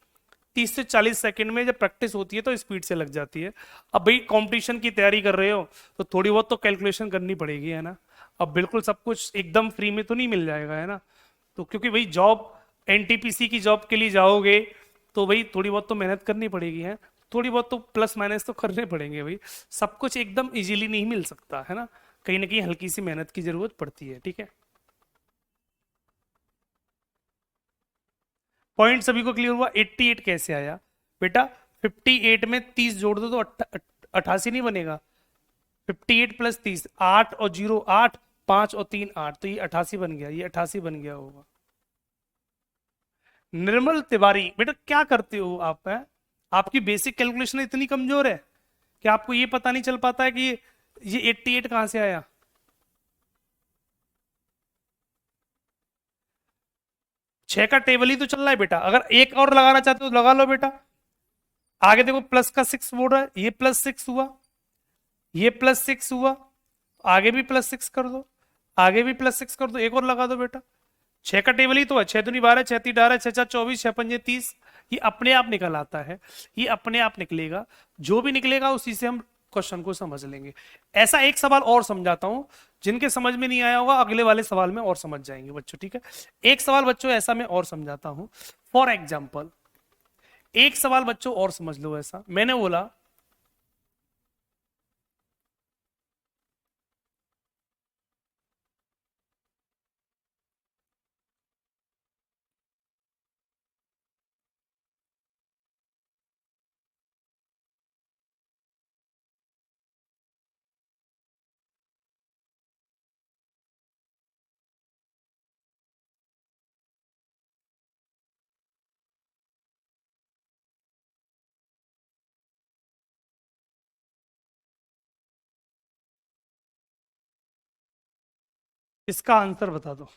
30 से 40 सेकंड में जब प्रैक्टिस होती है तो स्पीड से लग जाती है। अब भाई कंपटीशन की तैयारी कर रहे हो तो थोड़ी बहुत तो कैलकुलेशन करनी पड़ेगी, है ना। अब बिल्कुल सब कुछ एकदम फ्री में तो नहीं मिल जाएगा, है ना। तो क्योंकि भाई जॉब एनटीपीसी की जॉब के लिए जाओगे तो भाई थोड़ी बहुत तो मेहनत करनी पड़ेगी, है। थोड़ी बहुत तो प्लस माइनस तो करने पड़ेंगे भाई। सब कुछ एकदम इजीली नहीं मिल सकता, है ना कहीं हल्की सी मेहनत की जरूरत पड़ती है, ठीक है। पॉइंट सभी को क्लियर हुआ। 88 कैसे आया बेटा? 58 में 30 जोड़ दो तो 88 नहीं बनेगा। 58 प्लस 30, 8 और 0 8, 5 और 3 8, तो ये 88 बन गया, ये 88 बन गया होगा। निर्मल तिवारी बेटा क्या करते हो आप, है? आपकी बेसिक कैलकुलेशन इतनी कमजोर है कि आपको ये पता नहीं चल पाता है कि ये 88 कहां से आया। छह का टेबल ही तो चल रहा है बेटा, अगर एक और लगाना चाहते हो तो लगा लो बेटा। आगे देखो प्लस का 6 बोल रहा है, ये +6 हुआ, ये +6 हुआ, आगे भी +6 कर दो, आगे भी +6 कर दो, एक और लगा दो बेटा। छह का टेबल ही तो है, 6 दूनी 12, 6 तीन 18, 6 4 24, 6 पंजे 30। ये अपने आप निकल आता है, ये अपने आप निकलेगा। जो भी निकलेगा उसी से हम क्वेश्चन को समझ लेंगे। ऐसा एक सवाल और समझाता हूं, जिनके समझ में नहीं आया होगा अगले वाले सवाल में और समझ जाएंगे बच्चों, ठीक है। एक सवाल बच्चों ऐसा मैं और समझाता हूं। फॉर एग्जाम्पल एक सवाल बच्चों और समझ लो। ऐसा मैंने बोला इसका आंसर बता दो।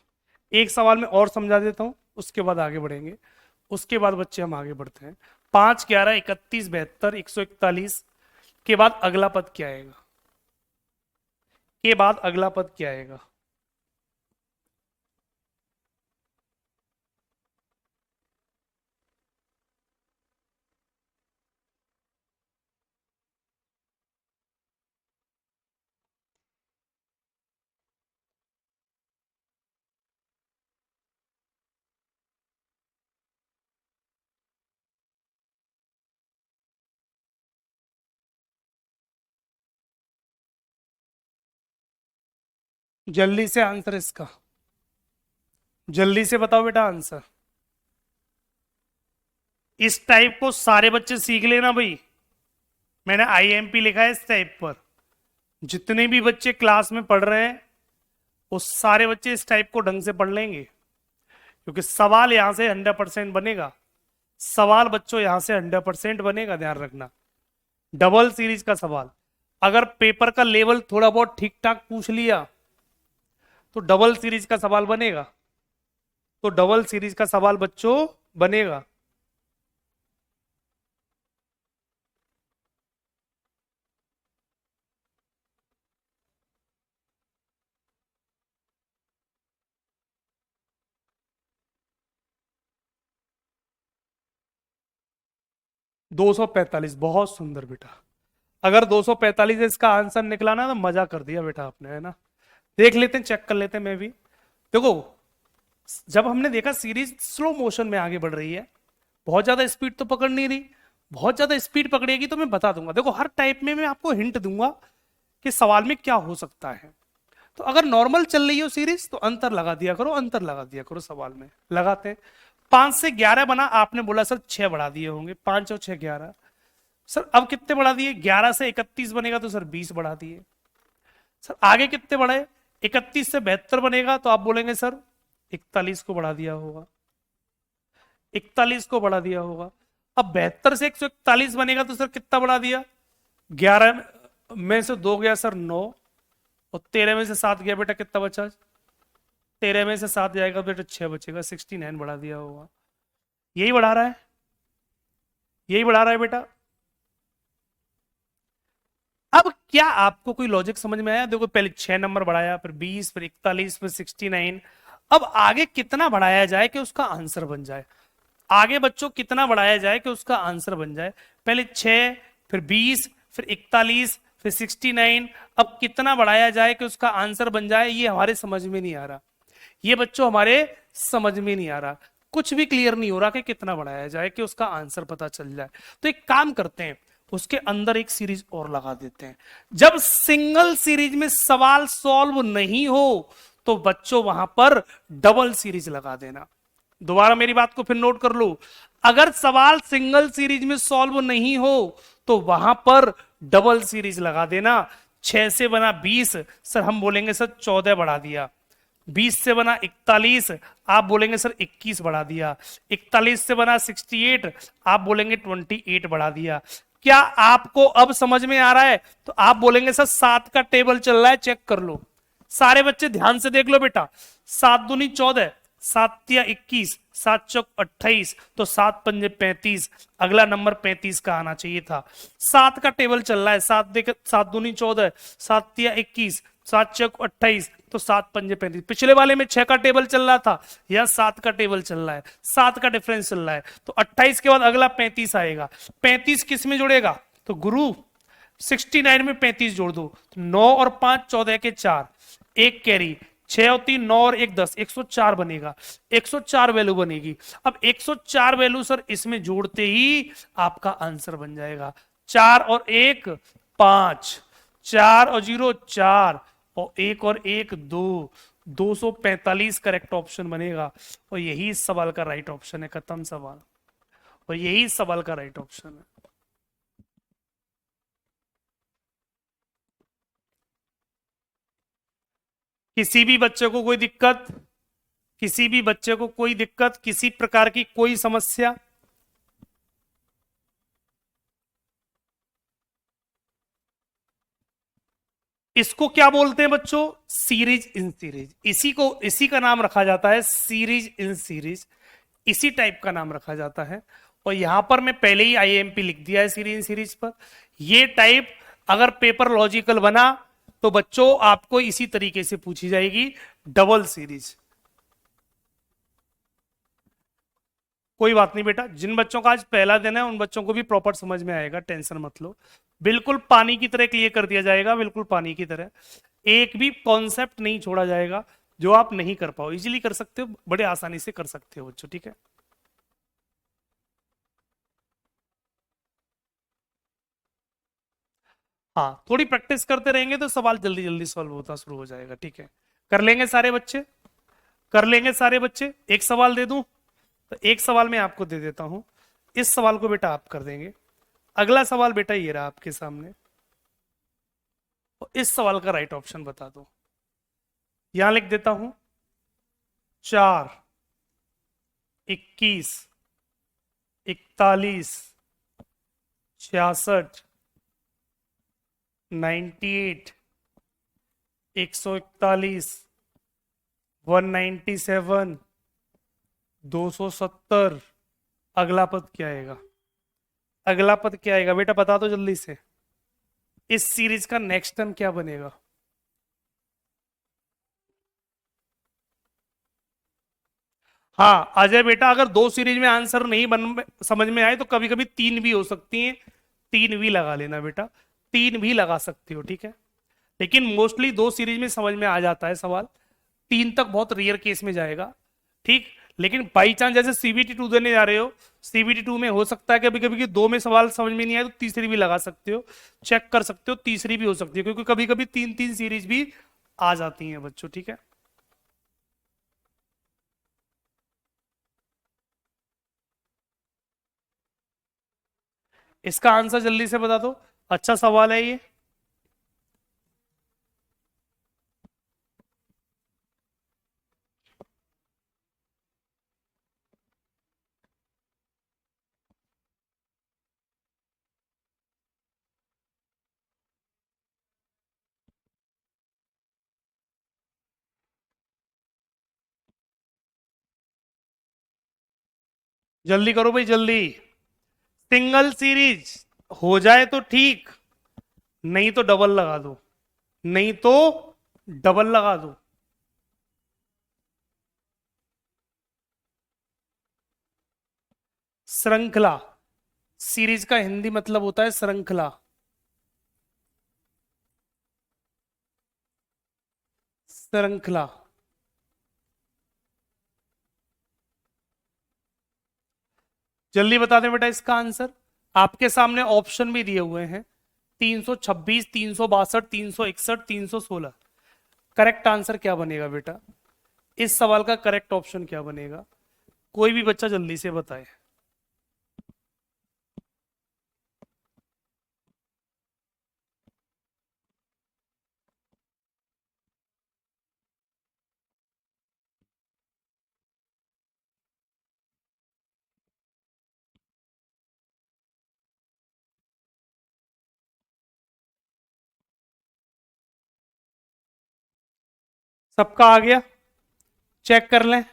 एक सवाल में और समझा देता हूं, उसके बाद आगे बढ़ेंगे। उसके बाद बच्चे हम आगे बढ़ते हैं। 5 11 31 72 141 के बाद अगला पद क्या आएगा? के बाद अगला पद क्या आएगा? जल्दी से आंसर इसका, जल्दी से बताओ बेटा आंसर। इस टाइप को सारे बच्चे सीख लेना भाई। मैंने आईएमपी लिखा है इस टाइप पर। जितने भी बच्चे क्लास में पढ़ रहे हैं वो सारे बच्चे इस टाइप को ढंग से पढ़ लेंगे, क्योंकि सवाल यहां से 100% बनेगा। सवाल बच्चों यहां से 100% बनेगा, ध्यान रखना। डबल सीरीज का सवाल, अगर पेपर का लेवल थोड़ा बहुत ठीक ठाक पूछ लिया तो डबल सीरीज का सवाल बनेगा। तो डबल सीरीज का सवाल बच्चों बनेगा। दो सौ पैंतालीस, बहुत सुंदर बेटा। अगर 245 इसका आंसर निकला ना तो मजा कर दिया बेटा आपने, है ना। देख लेते हैं, चेक कर लेते हैं। मैं भी देखो, जब हमने देखा सीरीज स्लो मोशन में आगे बढ़ रही है, बहुत ज्यादा स्पीड तो पकड़ नहीं रही। बहुत ज्यादा स्पीड पकड़ेगी तो मैं बता दूंगा। देखो हर टाइप में मैं आपको हिंट दूंगा कि सवाल में क्या हो सकता है। तो अगर नॉर्मल चल रही हो सीरीज तो अंतर लगा दिया करो, अंतर लगा दिया करो सवाल में। लगाते हैं। 5 से 11 बना, आपने बोला सर 6 बढ़ा दिए होंगे, 5 और 6 11। सर अब कितने बढ़ा दिए? 11 से 31 बनेगा तो सर 20 बढ़ा दिए। सर आगे कितने बढ़े? 31 से 72 बनेगा तो आप बोलेंगे सर 41 को बढ़ा दिया होगा, 41 को बढ़ा दिया होगा। अब 72 से 141 बनेगा तो सर कितना बढ़ा दिया? 11 में से 2 गया सर 9, और 13 में से 7 गया बेटा, कितना बचा? 13 में से 7 जाएगा बेटा 6 बचेगा, 69 बढ़ा दिया होगा। यही बढ़ा रहा है, यही बढ़ा रहा है बेटा। अब क्या आपको कोई लॉजिक समझ में आया? देखो पहले 6 नंबर बढ़ाया, फिर 20, फिर 41, फिर 69। अब आगे कितना बढ़ाया जाए कि उसका आंसर बन जाए? आगे बच्चों कितना बढ़ाया जाए कि उसका आंसर बन जाए? पहले 6, फिर 20, फिर 41, फिर 69। अब कितना बढ़ाया जाए कि उसका आंसर बन जाए? ये हमारे समझ में नहीं आ रहा, ये बच्चों हमारे समझ में नहीं आ रहा। कुछ भी क्लियर नहीं हो रहा कि कितना बढ़ाया जाए कि उसका आंसर पता चल जाए। तो एक काम करते हैं, उसके अंदर एक सीरीज और लगा देते हैं। जब सिंगल सीरीज में सवाल सॉल्व नहीं हो तो बच्चों वहां पर डबल सीरीज लगा देना। दोबारा मेरी बात को फिर नोट कर लो। अगर सवाल सिंगल सीरीज में सॉल्व नहीं हो तो वहां पर डबल सीरीज लगा देना। 6 से बना 20, सर हम बोलेंगे सर 14 बढ़ा दिया। 20 से बना 41, आप बोलेंगे सर 21 बढ़ा दिया। 41 से बना 68, आप बोलेंगे 28 बढ़ा दिया। क्या आपको अब समझ में आ रहा है? तो आप बोलेंगे सर 7 का टेबल चल रहा है, चेक कर लो। सारे बच्चे ध्यान से देख लो बेटा। 7 दूनी 14, 7 तिया 21, 7 चौक 28, तो 7 पंजे 35। अगला नंबर 35 का आना चाहिए था। 7 का टेबल चल रहा है, 7 देख, 7 दूनी 14, 7 तिया 21, 7 चौक 28, तो 7 पंजे 35। पिछले वाले में 6 का टेबल चल रहा था, यह 7 का टेबल चल रहा है, 7 का डिफरेंस चल रहा है। तो 28 के बाद अगला 35 आएगा। 35 किस में जुड़ेगा? तो गुरु 69 में 35 जोड़ दो, तो 9 और 5 14 के 4, एक कैरी, 6 और 3 9 और 1 10, 104 बनेगा। 104 वैल्यू बनेगी। अब 104 वैल्यू सर इसमें जोड़ते ही आपका आंसर बन जाएगा। 4 और 1 5, 4 और 0 4, और 1 और 1 2, 245 करेक्ट ऑप्शन बनेगा। और यही इस सवाल का राइट ऑप्शन है। खत्म सवाल। और यही इस सवाल का राइट ऑप्शन है। किसी भी बच्चे को कोई दिक्कत? किसी भी बच्चे को कोई दिक्कत, किसी प्रकार की कोई समस्या? इसको क्या बोलते हैं बच्चों? Series in series. इसी का नाम रखा जाता है सीरीज इन सीरीज। इसी टाइप का नाम रखा जाता है। और यहां पर मैं पहले ही आईएमपी लिख दिया है सीरीज इन सीरीज पर। ये टाइप अगर पेपर लॉजिकल बना तो बच्चों आपको इसी तरीके से पूछी जाएगी डबल सीरीज। कोई बात नहीं बेटा, जिन बच्चों का आज पहला दिन है उन बच्चों को भी प्रॉपर समझ में आएगा, टेंशन मत लो। बिल्कुल पानी की तरह क्लियर कर दिया जाएगा, बिल्कुल पानी की तरह। एक भी कॉन्सेप्ट नहीं छोड़ा जाएगा जो आप नहीं कर पाओ। इजीली कर सकते हो, बड़े आसानी से कर सकते हो बच्चों, ठीक है। हाँ, थोड़ी प्रैक्टिस करते रहेंगे तो सवाल जल्दी जल्दी सॉल्व होता शुरू हो जाएगा, ठीक है। कर लेंगे सारे बच्चे? कर लेंगे सारे बच्चे? एक सवाल दे दूं? तो एक सवाल मैं आपको दे देता हूं। इस सवाल को बेटा आप कर देंगे। अगला सवाल बेटा ये रहा आपके सामने। तो इस सवाल का राइट ऑप्शन बता दो। यहां लिख देता हूं 4, 21, 41, 66, 98, 141, 197, 270। अगला पद क्या आएगा? अगला पद क्या आएगा बेटा, बता दो जल्दी से। इस सीरीज का नेक्स्ट टर्म क्या बनेगा? हाँ अजय बेटा, अगर 2 सीरीज में आंसर नहीं बन समझ में आए तो कभी कभी 3 भी हो सकती हैं। 3 भी लगा लेना बेटा, 3 भी लगा सकते हो, ठीक है। लेकिन मोस्टली 2 सीरीज में समझ में आ जाता है सवाल। 3 तक बहुत रेयर केस में जाएगा, ठीक। लेकिन बाई चांस जैसे सीबीटी 2 देने जा रहे हो, सीबीटी 2 में हो सकता है कभी कभी कि दो में सवाल समझ में नहीं आए तो तीसरी भी लगा सकते हो, चेक कर सकते हो, तीसरी भी हो सकती है, क्योंकि कभी कभी तीन तीन सीरीज भी आ जाती हैं बच्चों, ठीक है। इसका आंसर जल्दी से बता दो, अच्छा सवाल है ये। जल्दी करो भाई जल्दी। सिंगल सीरीज हो जाए तो ठीक, नहीं तो डबल लगा दो, नहीं तो डबल लगा दो। श्रृंखला, सीरीज का हिंदी मतलब होता है श्रृंखला। श्रृंखला। जल्दी बता दें बेटा इसका आंसर। आपके सामने ऑप्शन भी दिए हुए हैं, 326, 362, 361, 316। करेक्ट आंसर क्या बनेगा बेटा, इस सवाल का करेक्ट ऑप्शन क्या बनेगा? कोई भी बच्चा जल्दी से बताए। सबका आ गया? चेक कर लें,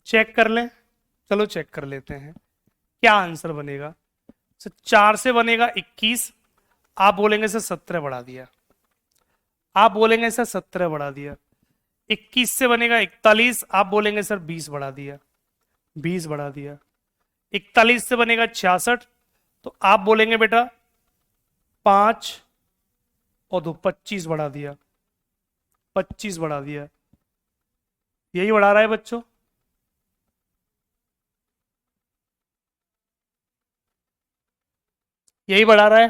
चेक कर लें, चलो चेक कर लेते हैं क्या आंसर बनेगा। सर 4 से बनेगा 21, आप बोलेंगे सर 17 बढ़ा दिया, आप बोलेंगे सर 17 बढ़ा दिया। 21 से बनेगा 41, आप बोलेंगे सर 20 बढ़ा दिया, 20 बढ़ा दिया। 41 से बनेगा 66, तो आप बोलेंगे बेटा 5 और 2 25 बढ़ा दिया, 25 बढ़ा दिया। यही बढ़ा रहा है बच्चों, यही बढ़ा रहा है,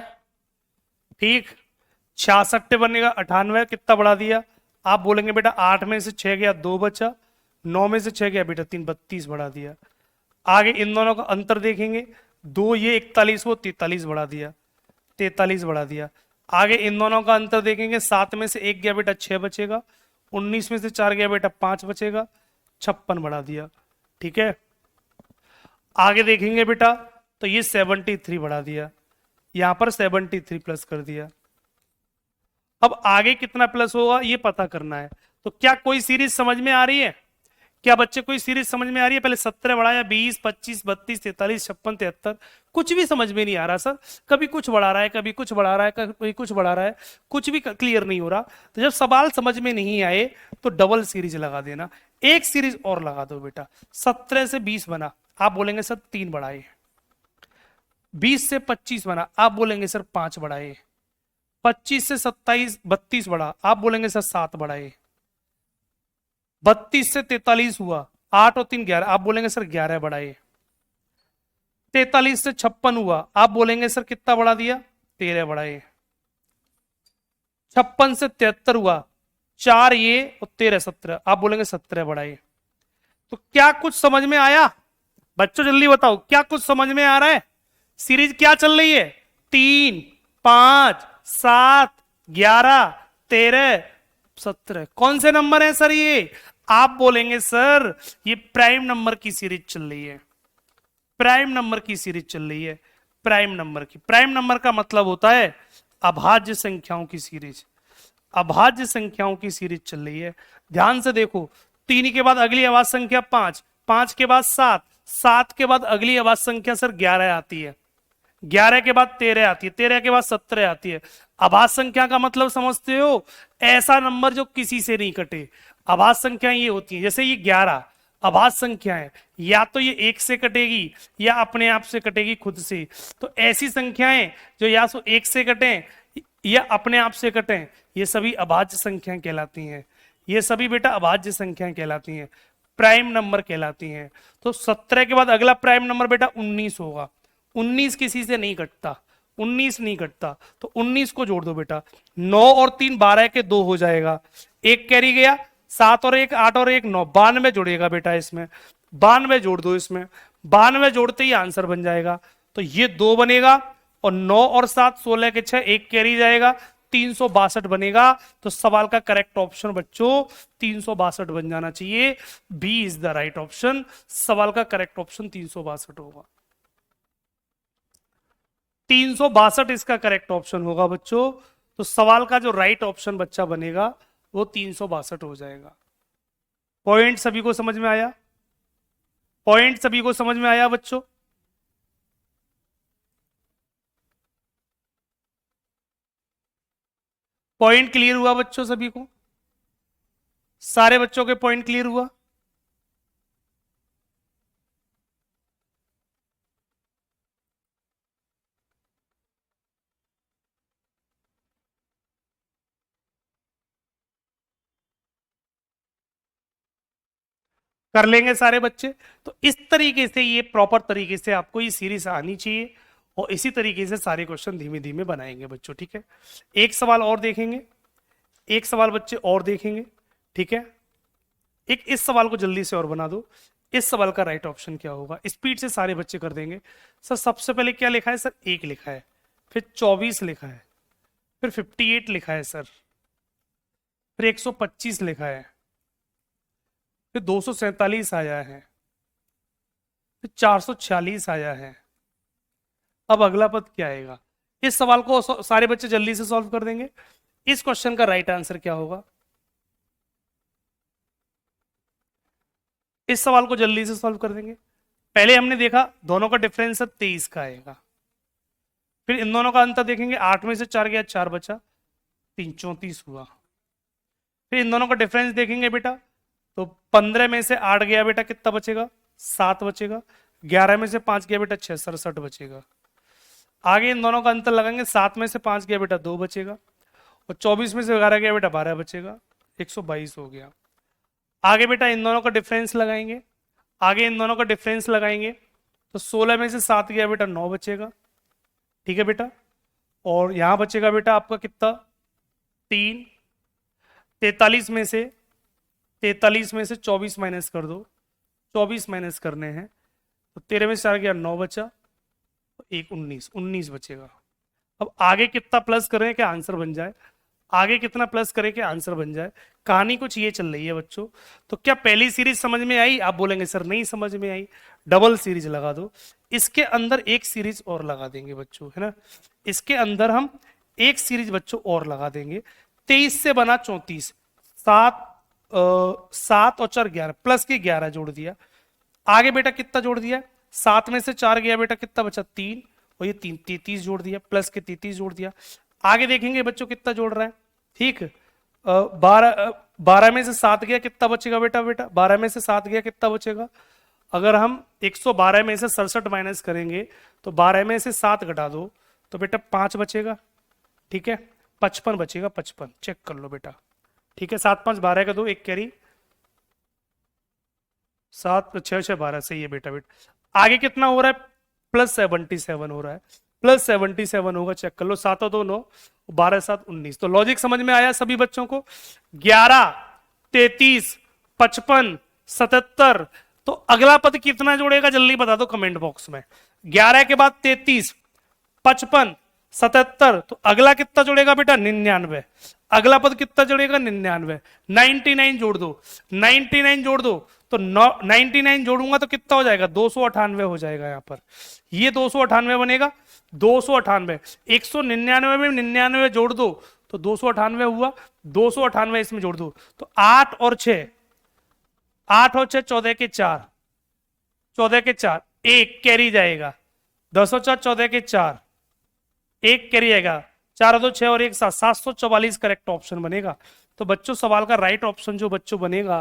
ठीक। 66 पे बनेगा 98, कितना बढ़ा दिया? आप बोलेंगे बेटा 8 में से 6 गया 2 बचा, 9 में से 6 गया बेटा 3, 32 बढ़ा दिया। आगे इन दोनों का अंतर देखेंगे, 2 ये 41 वो 43 बढ़ा दिया, 43 बढ़ा दिया। आगे इन दोनों का अंतर देखेंगे, 7 में से 1 गया बेटा 6 बचेगा, 19 में से 4 गया बेटा 5 बचेगा, 56 बढ़ा दिया, ठीक है। आगे देखेंगे बेटा तो ये 73 बढ़ा दिया, यहां पर 73 प्लस कर दिया। अब आगे कितना प्लस होगा ये पता करना है। तो क्या कोई सीरीज समझ में आ रही है? क्या बच्चे कोई सीरीज समझ में आ रही है? पहले 17 बढ़ाया, 20, 25, 32, 43, 56, 73, कुछ भी समझ में नहीं आ रहा सर। कभी कुछ बढ़ा रहा है, कभी कुछ बढ़ा रहा है, कभी कुछ बढ़ा रहा है, कुछ भी क्लियर नहीं हो रहा। तो जब सवाल समझ में नहीं आए तो डबल सीरीज लगा देना, एक सीरीज और लगा दो बेटा। 17 से 20 बना, आप बोलेंगे सर 3 बढ़ाए। 20 से 25 बना, आप बोलेंगे सर 5 बढ़ाए। 25 से 27 32 बढ़ा, आप बोलेंगे सर 7 बढ़ाए। 32 से 43 हुआ, 8 और 3 11, आप बोलेंगे सर 11 बढ़ाए। 43 से 56 हुआ, आप बोलेंगे सर कितना बढ़ा दिया? 13 बढ़ाए। 56 से 73 हुआ, 4 ये और 13 17, आप बोलेंगे 17 बढ़ाए। तो क्या कुछ समझ में आया? बच्चों जल्दी बताओ, क्या कुछ समझ में आ रहा है? सीरीज क्या चल रही है? 3, 5, 7, 11, 13, 17, कौन से नंबर है सर ये? आप बोलेंगे सर ये प्राइम नंबर की सीरीज चल रही है, प्राइम नंबर की सीरीज चल रही है, प्राइम नंबर की। प्राइम नंबर का मतलब होता है अभाज्य संख्याओं की सीरीज, अभाज्य संख्याओं की सीरीज चल रही है। ध्यान से देखो, 3 के बाद अगली अभाज्य संख्या 5, 5 के बाद 7, 7 के बाद अगली अभाज्य संख्या सर 11 आती है, 11 के बाद 13 आती है, 13 के बाद 17 आती है। अभाज्य संख्या का मतलब समझते हो? ऐसा नंबर जो किसी से नहीं कटे। अभाज्य संख्याएं ये होती है, जैसे ये 11 अभाज्य संख्या है, या तो ये 1 से कटेगी या अपने आप से कटेगी खुद से। तो ऐसी संख्याएं जो या तो 1 से कटें या अपने आप से कटें, ये सभी अभाज्य संख्याएं कहलाती हैं। ये सभी बेटा अभाज्य संख्याएं कहलाती हैं। प्राइम नंबर कहलाती हैं। तो 17 के बाद अगला प्राइम नंबर बेटा 19 होगा। 19 किसी से नहीं कटता, 19 नहीं कटता, तो 19 को जोड़ दो बेटा। 9 और 3 12 के 2 हो जाएगा, एक कैरी गया, 7 और 1 8 और 1 9, 92 जुड़ेगा बेटा इसमें। 92 जोड़ दो इसमें, 92 जोड़ते ही आंसर बन जाएगा। तो ये 2 बनेगा, और 9 और 7 16 के 6, एक कैरी जाएगा, 362 बनेगा। तो सवाल का करेक्ट ऑप्शन बच्चों 362 बन जाना चाहिए। B is the right option. सवाल का करेक्ट ऑप्शन 362 होगा। 362 इसका करेक्ट ऑप्शन होगा बच्चों। तो सवाल का जो राइट ऑप्शन बच्चा बनेगा वो 362 हो जाएगा। पॉइंट सभी को समझ में आया? पॉइंट सभी को समझ में आया बच्चों? पॉइंट क्लियर हुआ बच्चों सभी को? सारे बच्चों के पॉइंट क्लियर हुआ? कर लेंगे सारे बच्चे। तो इस तरीके से, ये प्रॉपर तरीके से आपको ये सीरीज आनी चाहिए, और इसी तरीके से सारे क्वेश्चन धीमे धीमे बनाएंगे बच्चों, ठीक है? एक सवाल और देखेंगे, एक सवाल बच्चे और देखेंगे, ठीक है? एक इस सवाल को जल्दी से और बना दो। इस सवाल का राइट ऑप्शन क्या होगा? स्पीड से सारे बच्चे कर देंगे। सर सबसे पहले क्या लिखा है? सर 1 लिखा है, फिर 24 लिखा है, फिर 58 लिखा है सर, फिर 125 लिखा है, फिर 247 आया है, फिर 446 आया है। अब अगला पद क्या आएगा? इस सवाल को सारे बच्चे जल्दी से सॉल्व कर देंगे। इस क्वेश्चन का राइट आंसर क्या होगा? इस सवाल को जल्दी से सॉल्व कर देंगे। पहले हमने देखा दोनों का डिफरेंस 23 का आएगा, फिर इन दोनों का अंतर देखेंगे, 8 में से 4 गया, 4 बचा, 3 34 हुआ। फिर इन दोनों का डिफरेंस देखेंगे बेटा, तो 15 में से 8 गया बेटा, कितना बचेगा? 7 बचेगा। 11 में से 5 गया बेटा, 6 67 बचेगा। आगे इन दोनों का अंतर लगाएंगे, 7 में से 5 गया बेटा, 2 बचेगा, और 24 में से 11 गया बेटा, 12 बचेगा, 122 हो गया। आगे बेटा इन दोनों का डिफरेंस लगाएंगे, आगे इन दोनों का डिफरेंस लगाएंगे, तो 16 में से 7 गया बेटा, 9 बचेगा, ठीक है बेटा। और यहां बचेगा बेटा आपका कितना? 3। 43 में से 24 माइनस कर दो, 24 माइनस करने हैं, तो 13 में से 4 गया, 9 बचा, तो 1 19, 19 बचेगा। अब आगे कितना प्लस करें कि आंसर बन जाए? आगे कितना प्लस करें कि आंसर बन जाए? कहानी कुछ ये चल रही है बच्चों। तो क्या पहली सीरीज समझ में आई? आप बोलेंगे सर नहीं समझ में आई। डबल सीरीज लगा दो, इसके अंदर एक सीरीज और लगा देंगे बच्चों, है ना? इसके अंदर हम एक सीरीज बच्चों और लगा देंगे। 23 से बना 34, 7 और 4 11, प्लस के 11 जोड़ दिया। आगे बेटा कितना जोड़ दिया? 7 में से 4 गया बेटा, कितना बचा? 3, और ये 3 33 जोड़ दिया, प्लस के 33 जोड़ दिया। आगे देखेंगे बच्चों कितना जोड़ रहा है, ठीक? 12 में से 7 गया, कितना बचेगा बेटा? 12 में से 7 गया, कितना बचेगा? अगर हम 112 में से 67 माइनस करेंगे, तो 12 में से 7 घटा दो, तो बेटा 5 बचेगा, ठीक है? 55 बचेगा, 55 चेक कर लो बेटा, ठीक है? 7 5 12 का 2, एक कैरी, 7 6 6 12, सही है बेटा। आगे कितना हो रहा है? +77 हो रहा है, +77 होगा, चेक कर लो। 7 और 2 9, 12 7 19। तो लॉजिक समझ में आया सभी बच्चों को? 11 33 55 77। तो अगला पद कितना जोड़ेगा जल्दी बता दो कमेंट बॉक्स में। 11 के बाद 33 55 77, तो अगला कितना जोड़ेगा बेटा? 99। अगला पद कितना जोड़ेगा? 99। 99 जोड़ दो, 99 जोड़ दो, तो 99 जोड़ूंगा तो कितना हो जाएगा? 298 हो जाएगा। यहां पर ये 298 बनेगा, 298। 199 में 99 जोड़ दो तो 298 हुआ, 298 इसमें जोड़ दो तो 8 और 6, 8 और 6 14 के 4, 14 के 4, एक कैरी जाएगा। 10 और 4 14 के 4, एक कैरी आएगा। 4 और 2 6 और 1 7, 744 करेक्ट ऑप्शन बनेगा। तो बच्चों सवाल का राइट ऑप्शन जो बच्चों बनेगा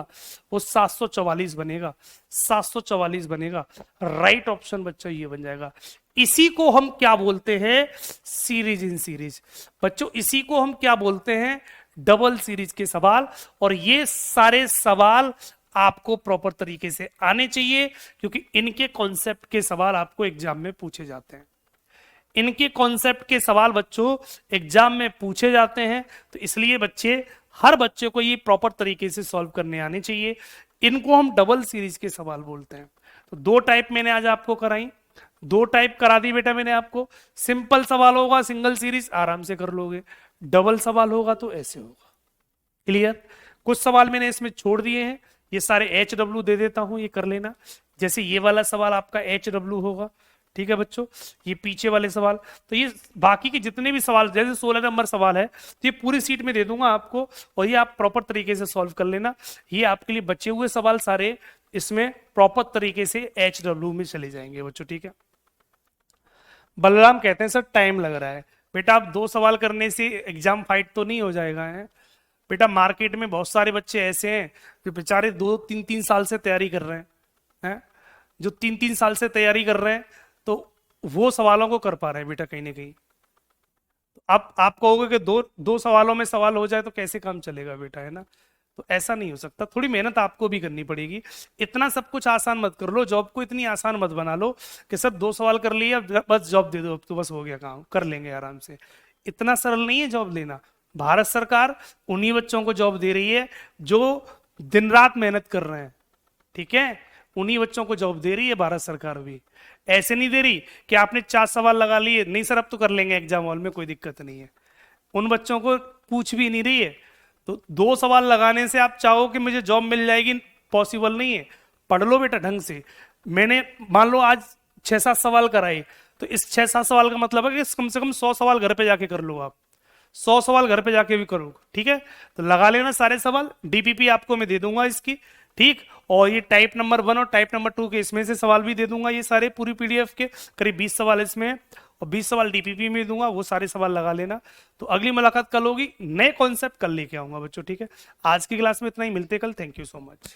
वो 744 बनेगा, 744 बनेगा। राइट ऑप्शन बच्चों ये बन जाएगा। इसी को हम क्या बोलते हैं? Series in series. बच्चों इसी को हम क्या बोलते हैं? डबल सीरीज के सवाल। और ये सारे सवाल आपको प्रॉपर तरीके से आने चाहिए, क्योंकि इनके कॉन्सेप्ट के सवाल आपको एग्जाम में पूछे जाते हैं। इनके कॉन्सेप्ट के सवाल बच्चों एग्जाम में पूछे जाते हैं, तो इसलिए बच्चे, हर बच्चे को ये प्रॉपर तरीके से सॉल्व करने आने चाहिए। इनको हम डबल सीरीज के सवाल बोलते हैं। तो दो टाइप मैंने आज आपको कराई, दो टाइप करा दी बेटा मैंने आपको। सिंपल सवाल होगा सिंगल सीरीज आराम से कर लोगे, डबल सवाल होगा तो ऐसे होगा। क्लियर? कुछ सवाल मैंने इसमें छोड़ दिए हैं, ये सारे HW दे देता हूं, ये कर लेना। जैसे ये वाला सवाल आपका HW होगा, ठीक है बच्चों। ये पीछे वाले सवाल, तो ये बाकी के जितने भी सवाल, जैसे 16 नंबर सवाल है, तो ये पूरी सीट में दे दूंगा आपको, और ये आप प्रॉपर तरीके से सॉल्व कर लेना। ये आपके लिए बचे हुए सवाल सारे इसमें प्रॉपर तरीके से HW में चले जाएंगे बच्चों, ठीक है। बलराम कहते हैं सर टाइम लग रहा है। बेटा आप 2 सवाल करने से एग्जाम फाइट तो नहीं हो जाएगा है बेटा। मार्केट में बहुत सारे बच्चे ऐसे हैं जो बेचारे 2-3 साल से तैयारी कर रहे हैं, जो 3 साल से तैयारी कर रहे हैं, तो वो सवालों को कर पा रहे हैं बेटा कहीं ना कहीं। तो आप कहोगे कि दो सवालों में सवाल हो जाए तो कैसे काम चलेगा बेटा, है ना। तो ऐसा नहीं हो सकता, थोड़ी मेहनत आपको भी करनी पड़ेगी। इतना सब कुछ आसान मत कर लो, जॉब को इतनी आसान मत बना लो कि सब 2 सवाल कर लिए बस जॉब दे दो, अब तो बस हो गया काम, कर लेंगे आराम से। इतना सरल नहीं है जॉब लेना। भारत सरकार उन्हीं बच्चों को जॉब दे रही है जो दिन रात मेहनत कर रहे हैं, ठीक है। उन्हीं बच्चों को जॉब दे रही है भारत सरकार भी। ऐसे नहीं दे रही कि आपने 4 सवाल लगा लिए, नहीं सर अब तो कर लेंगे एग्जाम हॉल में, कोई दिक्कत नहीं है। उन बच्चों को पूछ भी नहीं रही है। तो 2 सवाल लगाने से आप चाहो कि मुझे जॉब मिल जाएगी, पॉसिबल नहीं है। पढ़ लो बेटा ढंग से। मैंने मान लो आज 6-7 सवाल कराए, तो इस 6-7 सवाल का मतलब है कि कम से कम 100 सवाल घर पे जाके कर लो आप। 100 सवाल घर पे जाके भी करो, ठीक है। तो लगा लेना सारे सवाल, DPP आपको मैं दे दूंगा इसकी, ठीक। और ये टाइप नंबर 1 और टाइप नंबर 2 के इसमें से सवाल भी दे दूंगा, ये सारे पूरी PDF के करीब 20 सवाल इसमें है, और 20 सवाल DPP में दूंगा, वो सारे सवाल लगा लेना। तो अगली मुलाकात कल होगी, नए कॉन्सेप्ट कल लेके आऊंगा बच्चों, ठीक है। आज की क्लास में इतना ही, मिलते कल। Thank you so much.